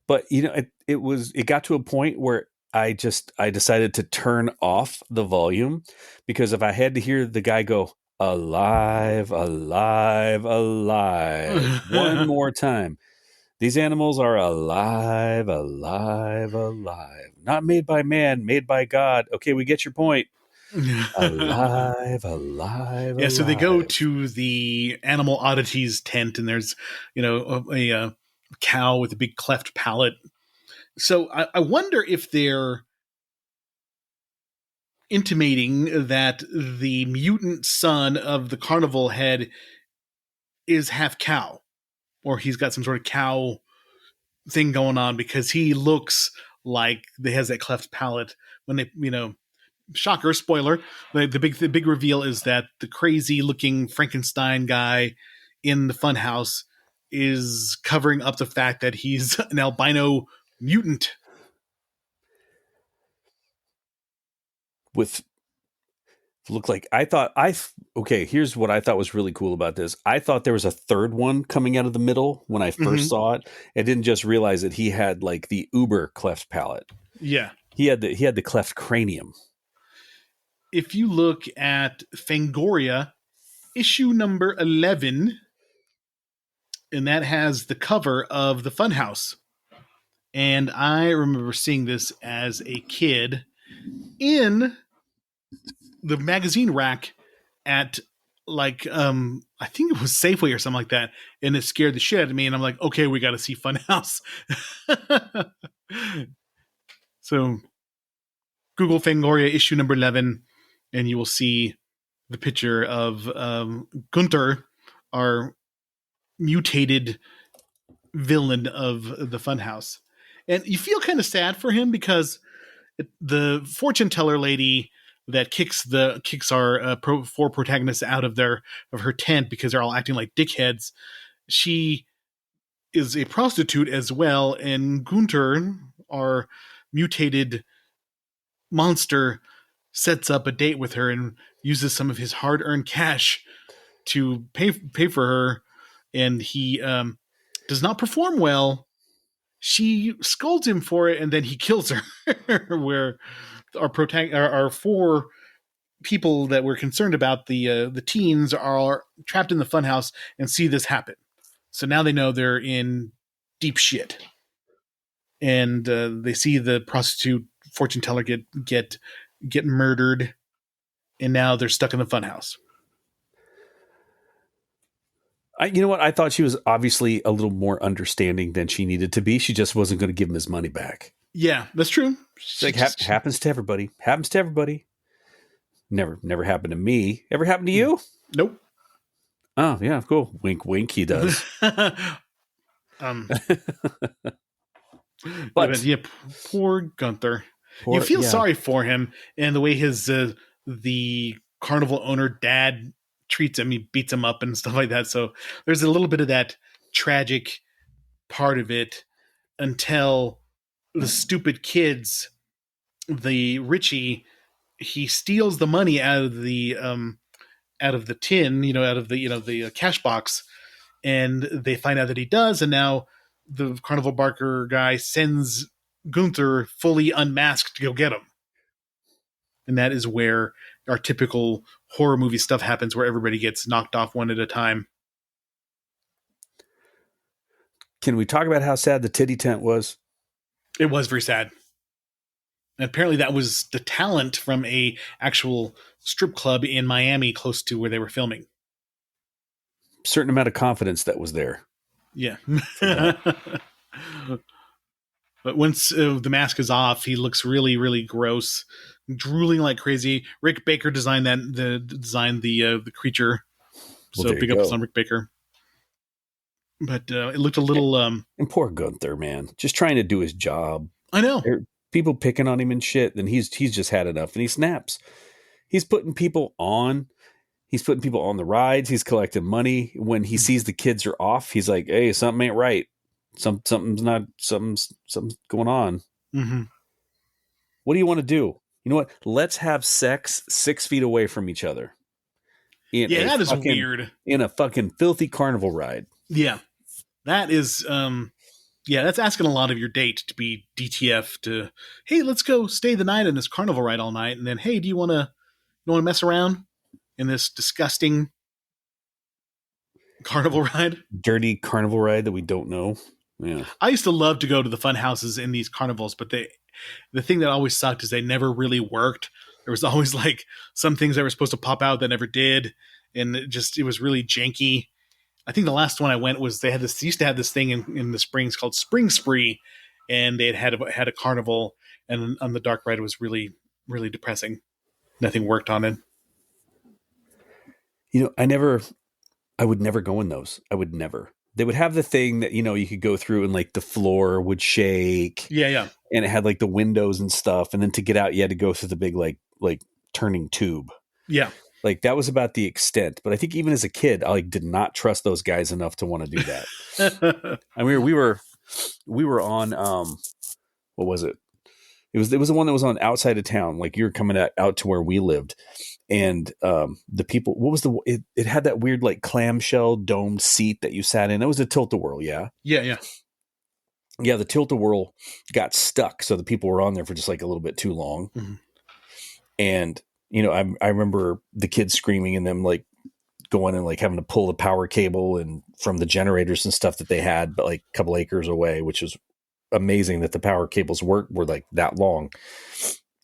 But it got to a point where I decided to turn off the volume, because if I had to hear the guy go alive, alive, alive one more time, these animals are alive, alive, alive. Not made by man, made by God. Okay, we get your point. Alive, alive, yeah, so they alive. go to the animal oddities tent, and there's a cow with a big cleft palate. So I wonder if they're intimating that the mutant son of the carnival head is half cow, or he's got some sort of cow thing going on, because he looks like he has that cleft palate. When they, shocker, spoiler, the big reveal is that the crazy looking Frankenstein guy in the Funhouse is covering up the fact that he's an albino mutant. With look like here's what I thought was really cool about this. I thought there was a third one coming out of the middle when I first saw it. I didn't just realize that he had like the uber cleft palate. Yeah. He had the cleft cranium. If you look at Fangoria issue number 11, and that has the cover of the Funhouse. And I remember seeing this as a kid in the magazine rack at I think it was Safeway or something like that, and it scared the shit out of me, and I'm like, okay, we got to see Funhouse. So Google Fangoria issue number 11, and you will see the picture of Gunther, our mutated villain of the Funhouse. And you feel kind of sad for him, because the fortune teller lady that kicks our four protagonists out of her tent because they're all acting like dickheads, she is a prostitute as well, and Gunther, our mutated monster, sets up a date with her and uses some of his hard-earned cash to pay for her, and he does not perform well. She scolds him for it, and then he kills her. Where our four people that we're concerned about, the teens, are trapped in the Funhouse and see this happen. So now they know they're in deep shit, and they see the prostitute fortune teller get murdered, and now they're stuck in the Funhouse. You know what? I thought she was obviously a little more understanding than she needed to be. She just wasn't going to give him his money back. Yeah, that's true. Happens to everybody. Happens to everybody. Never happened to me. Ever happened to you? Nope. Oh, yeah, cool. Wink, wink, he does. But yeah, poor Gunther. You feel sorry for him, and the way his the carnival owner dad treats him. He beats him up and stuff like that. So there's a little bit of that tragic part of it, until the stupid kids, the Richie, he steals the money out of the tin, out of the cash box, and they find out that he does, and now the carnival barker guy sends Gunther fully unmasked to go get him. And that is where our typical horror movie stuff happens, where everybody gets knocked off one at a time. Can we talk about how sad the titty tent was? It was very sad. And apparently that was the talent from a actual strip club in Miami close to where they were filming. Certain amount of confidence that was there. Yeah. But once the mask is off, he looks really, really gross, drooling like crazy. Rick Baker designed the creature, so big ups on Rick Baker. But it looked a little. And poor Gunther, man, just trying to do his job. I know. people picking on him and shit, then he's just had enough and he snaps. He's putting people on. He's putting people on the rides. He's collecting money. When he sees the kids are off, he's like, "Hey, something ain't right. Something's going on. Mm-hmm. What do you want to do? You know what? Let's have sex 6 feet away from each other. Yeah, that is weird. In a fucking filthy carnival ride. Yeah, that is. Yeah, that's asking a lot of your date to be DTF. To hey, let's go stay the night in this carnival ride all night, and then hey, do you want to mess around in this disgusting carnival ride? Dirty carnival ride that we don't know. Yeah, I used to love to go to the fun houses in these carnivals, but the thing that always sucked is they never really worked. There was always like some things that were supposed to pop out that never did, and it was really janky. I think the last one I went was they used to have this thing in the springs called Spring Spree, and they had a carnival, and on the dark ride it was really, really depressing. Nothing worked on it. you know, I would never go in those. I would never. They would have the thing that, you know, you could go through and like the floor would shake. Yeah. And it had like the windows and stuff. And then to get out, you had to go through the big, like turning tube. Yeah. Like that was about the extent. But I think even as a kid, I did not trust those guys enough to want to do that. I mean, we were on, what was it? It was the one that was on outside of town. Like you were coming out to where we lived. And the people, it had that weird like clamshell domed seat that you sat in. It was a tilt-a-whirl, yeah. Yeah. Yeah, the tilt-a-whirl got stuck, so the people were on there for just like a little bit too long. Mm-hmm. And you know, I remember the kids screaming and them like going and like having to pull the power cable and from the generators and stuff that they had, but like a couple acres away, which was amazing that the power cables were like that long.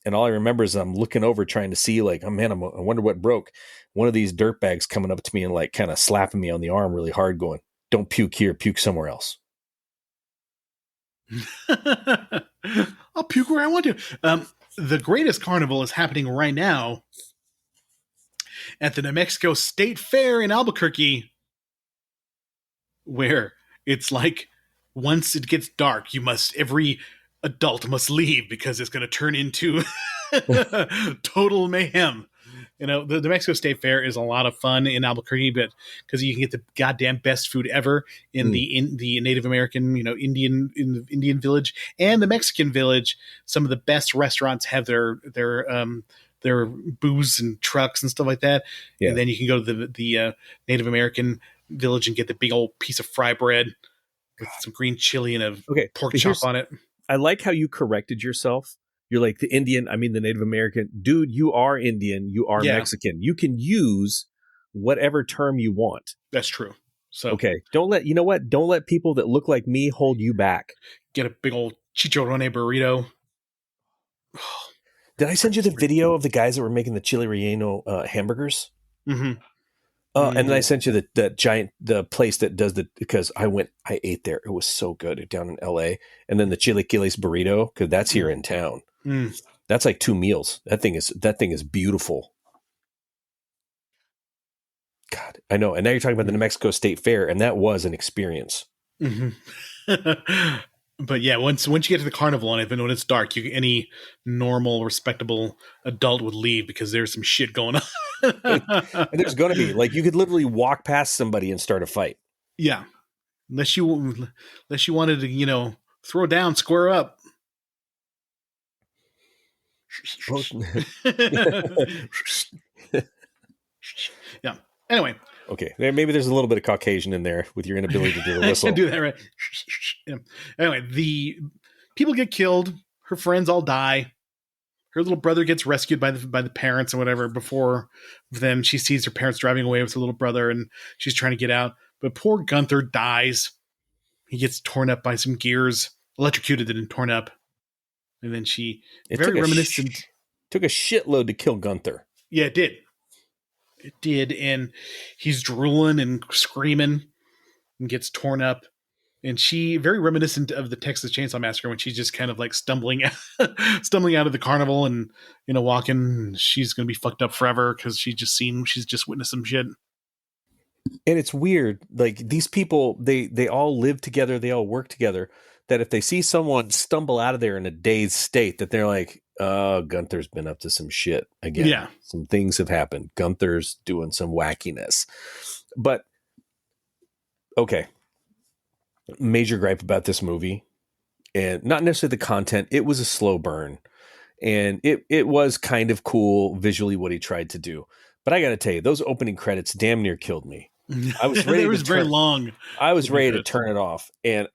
And all I remember is I'm looking over trying to see like, oh man, I wonder what broke. One of these dirtbags coming up to me and like kind of slapping me on the arm really hard going, "Don't puke here, puke somewhere else." I'll puke where I want to. The greatest carnival is happening right now at the New Mexico State Fair in Albuquerque, where it's like once it gets dark, every adult must leave because it's going to turn into total mayhem. You know, the New Mexico State Fair is a lot of fun in Albuquerque, but because you can get the goddamn best food ever in the Native American, Indian village and the Mexican village. Some of the best restaurants have their booze and trucks and stuff like that. Yeah. And then you can go to the Native American village and get the big old piece of fry bread with some green chili and a pork chop on it. I like how you corrected yourself. You're like the Native American. Dude, you are Indian. You are Mexican. You can use whatever term you want. That's true. So okay. Don't let people that look like me hold you back. Get a big old chicharrone burrito. Did I send you the video of the guys that were making the chili relleno hamburgers? Mm-hmm. And then I sent you the place that does because I ate there. It was so good down in LA. And then the chilaquiles burrito, because that's here in town. Mm. That's like 2 meals. That thing is beautiful. God, I know. And now you're talking about the New Mexico State Fair, and that was an experience. Mm-hmm. But yeah, once you get to the carnival, and even when it's dark, any normal, respectable adult would leave because there's some shit going on. And there's going to be you could literally walk past somebody and start a fight. Yeah, unless you wanted to, throw down, square up. Yeah. Anyway. Okay. Maybe there's a little bit of Caucasian in there with your inability to do the whistle. I do that right. Yeah. Anyway, the people get killed. Her friends all die. Her little brother gets rescued by the parents and whatever. Before them, she sees her parents driving away with her little brother, and she's trying to get out. But poor Gunther dies. He gets torn up by some gears, electrocuted and torn up. And then very reminiscent. Took a shitload to kill Gunther. Yeah, it did. It did, and he's drooling and screaming and gets torn up. And she, very reminiscent of the Texas Chainsaw Massacre, when she's just kind of like stumbling out of the carnival and, walking. And she's going to be fucked up forever because she's just witnessed some shit. And it's weird. Like these people, they all live together. They all work together. that if they see someone stumble out of there in a dazed state, that they're like, oh, Gunther's been up to some shit again. Yeah. Some things have happened. Gunther's doing some wackiness. But, okay. Major gripe about this movie, and not necessarily the content. It was a slow burn. And it was kind of cool visually what he tried to do. But I got to tell you, those opening credits damn near killed me. I was ready it was very long. I was ready to turn it off. And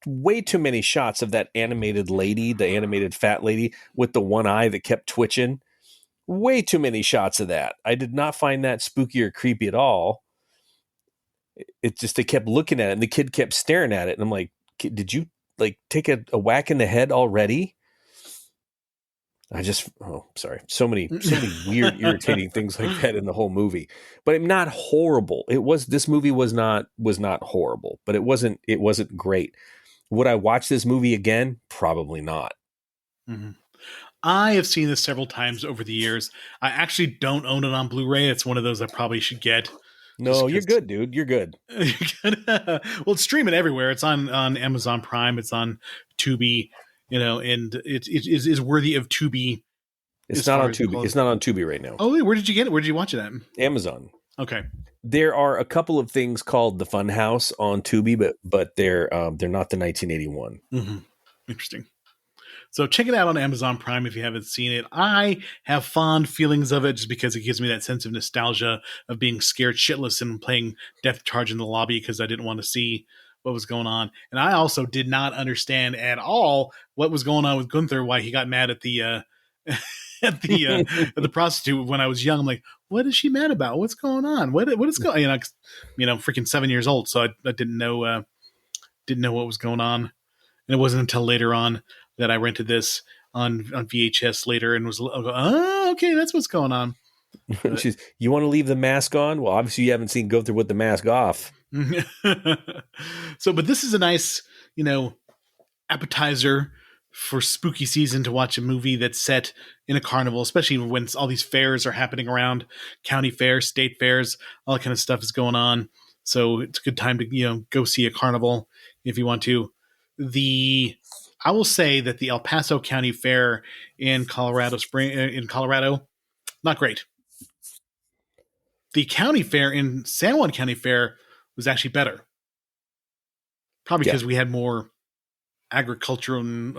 way too many shots of that animated lady, the animated fat lady with the one eye that kept twitching. Way too many shots of that. I did not find that spooky or creepy at all. It just, they kept looking at it and the kid kept staring at it. And I'm like, did you like take a whack in the head already? Sorry. So many weird, irritating things like that in the whole movie, but not horrible. This movie was not horrible, but it wasn't great. Would I watch this movie again? Probably not. Mm-hmm. I have seen this several times over the years. I actually don't own it on Blu-ray. It's one of those I probably should get. No, you're good, dude. You're good. Well, it's streaming everywhere. It's on Amazon Prime. It's on Tubi. And it is worthy of Tubi. It's not on Tubi. It's not on Tubi right now. Oh, wait, where did you get it? Where did you watch it at? Amazon. Okay. There are a couple of things called the Funhouse on Tubi, but they're not the 1981. Mm-hmm. Interesting. So check it out on Amazon Prime if you haven't seen it. I have fond feelings of it just because it gives me that sense of nostalgia of being scared shitless and playing Death Charge in the lobby because I didn't want to see what was going on. And I also did not understand at all what was going on with Gunther, why he got mad at the at the prostitute when I was young. I'm like, what is she mad about? What's going on? What is going on? Freaking 7 years old. So I didn't know what was going on. And it wasn't until later on that I rented this on VHS later and was, okay, that's what's going on. You want to leave the mask on? Well, obviously you haven't seen Gunther with the mask off. But this is a nice, appetizer for spooky season to watch a movie that's set in a carnival, especially when all these fairs are happening around, county fairs, state fairs, all that kind of stuff is going on. So it's a good time to, go see a carnival if you want to. I will say that the El Paso County Fair in Colorado, not great. The county fair in San Juan County Fair was actually better. Probably because we had more agriculture and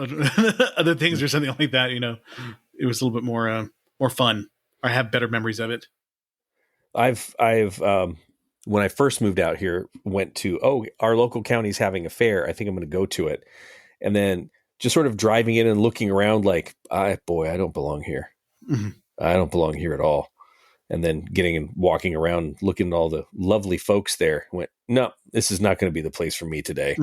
other things or something like that. It was a little bit more fun. I have better memories of it. I've when I first moved out here, went to, our local county's having a fair. I think I'm going to go to it. And then just sort of driving in and looking around like, I don't belong here. Mm-hmm. I don't belong here at all. And then getting and walking around, looking at all the lovely folks there, went, no, this is not going to be the place for me today.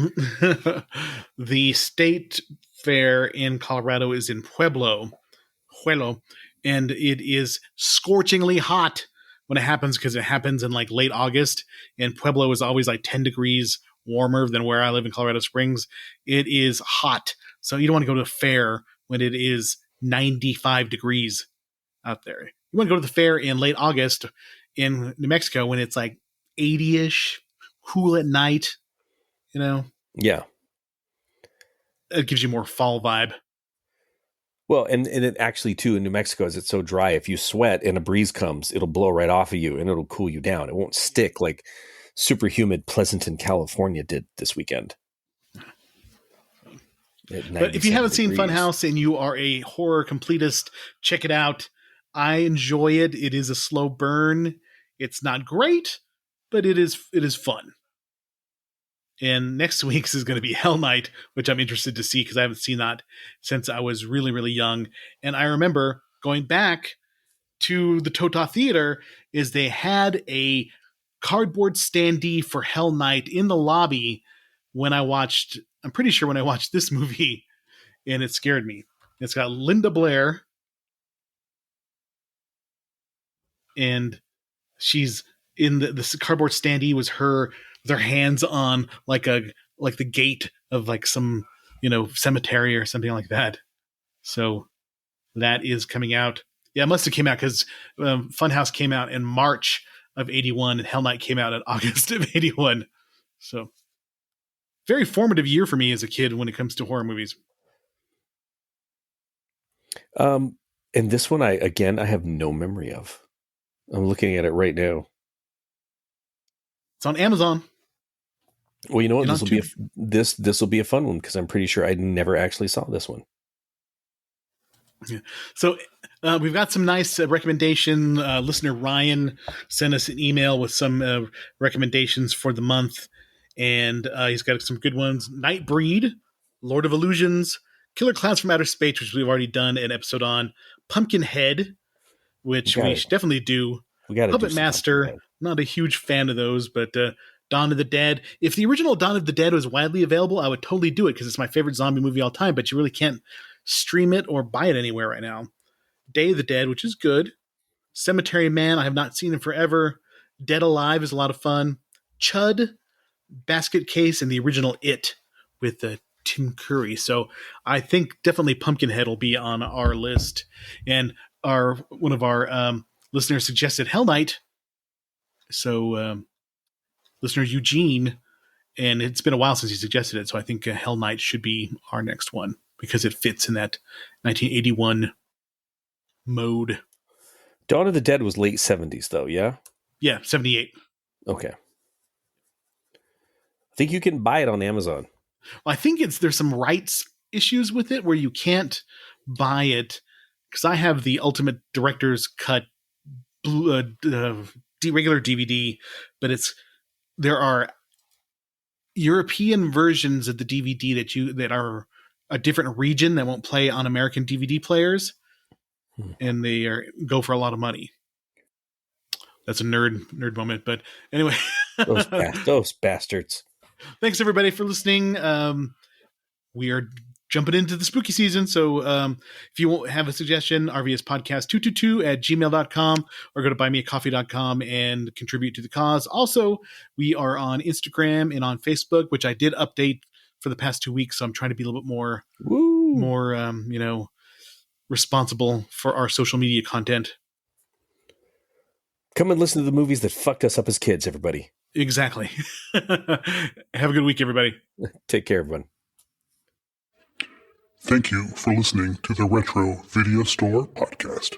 The state fair in Colorado is in Pueblo, and it is scorchingly hot when it happens because it happens in like late August, and Pueblo is always like 10 degrees warmer than where I live in Colorado Springs. It is hot. So you don't want to go to a fair when it is 95 degrees out there. You want to go to the fair in late August in New Mexico when it's like 80-ish, cool at night, Yeah. It gives you more fall vibe. Well, and it actually, too, in New Mexico, is it's so dry, if you sweat and a breeze comes, it'll blow right off of you and it'll cool you down. It won't stick like super humid Pleasanton, California did this weekend. But if you haven't seen Funhouse and you are a horror completist, check it out. I enjoy it. It is a slow burn. It's not great, but it is fun. And next week's is going to be Hell Night, which I'm interested to see because I haven't seen that since I was really, really young. And I remember going back to the Tota Theater is they had a cardboard standee for Hell Night in the lobby I'm pretty sure when I watched this movie, and it scared me. It's got Linda Blair, and she's in the cardboard standee was her with her hands on like the gate of like some cemetery or something like that. So that is coming out. Yeah, it must have came out because Funhouse came out in March of 81 and Hell Night came out in August of 81. So very formative year for me as a kid when it comes to horror movies. And this one, I have no memory of. I'm looking at it right now. It's on Amazon. Well, you know what? And This will be this will be a fun one because I'm pretty sure I never actually saw this one. Yeah. So we've got some nice recommendation. Listener Ryan sent us an email with some recommendations for the month, and he's got some good ones. Nightbreed, Lord of Illusions, Killer Clowns from Outer Space, which we've already done an episode on. Pumpkinhead, which we should definitely do. We got to Puppet Master, not a huge fan of those, but Dawn of the Dead. If the original Dawn of the Dead was widely available, I would totally do it because it's my favorite zombie movie all time, but you really can't stream it or buy it anywhere right now. Day of the Dead, which is good. Cemetery Man, I have not seen in forever. Dead Alive is a lot of fun. Chud, Basket Case, and the original It with Tim Curry. So I think definitely Pumpkinhead will be on our list. And one of our listeners suggested Hell Night. So listener Eugene, and it's been a while since he suggested it, so I think Hell Night should be our next one because it fits in that 1981 mode. Dawn of the Dead was late 70s, though, yeah? Yeah, 78. Okay. I think you can buy it on Amazon. Well, I think there's some rights issues with it where you can't buy it because I have the Ultimate Director's Cut regular DVD, but there are European versions of the DVD that are a different region that won't play on American DVD players, and they go for a lot of money. That's a nerd moment, but anyway, those bastards. Thanks everybody for listening. We are jumping into the spooky season, so if you have a suggestion, rvspodcast222@gmail.com or go to buymeacoffee.com and contribute to the cause. Also, we are on Instagram and on Facebook, which I did update for the past 2 weeks, so I'm trying to be a little bit more responsible for our social media content. Come and listen to the movies that fucked us up as kids, everybody. Exactly. Have a good week, everybody. Take care, everyone. Thank you for listening to the Retro Video Store Podcast.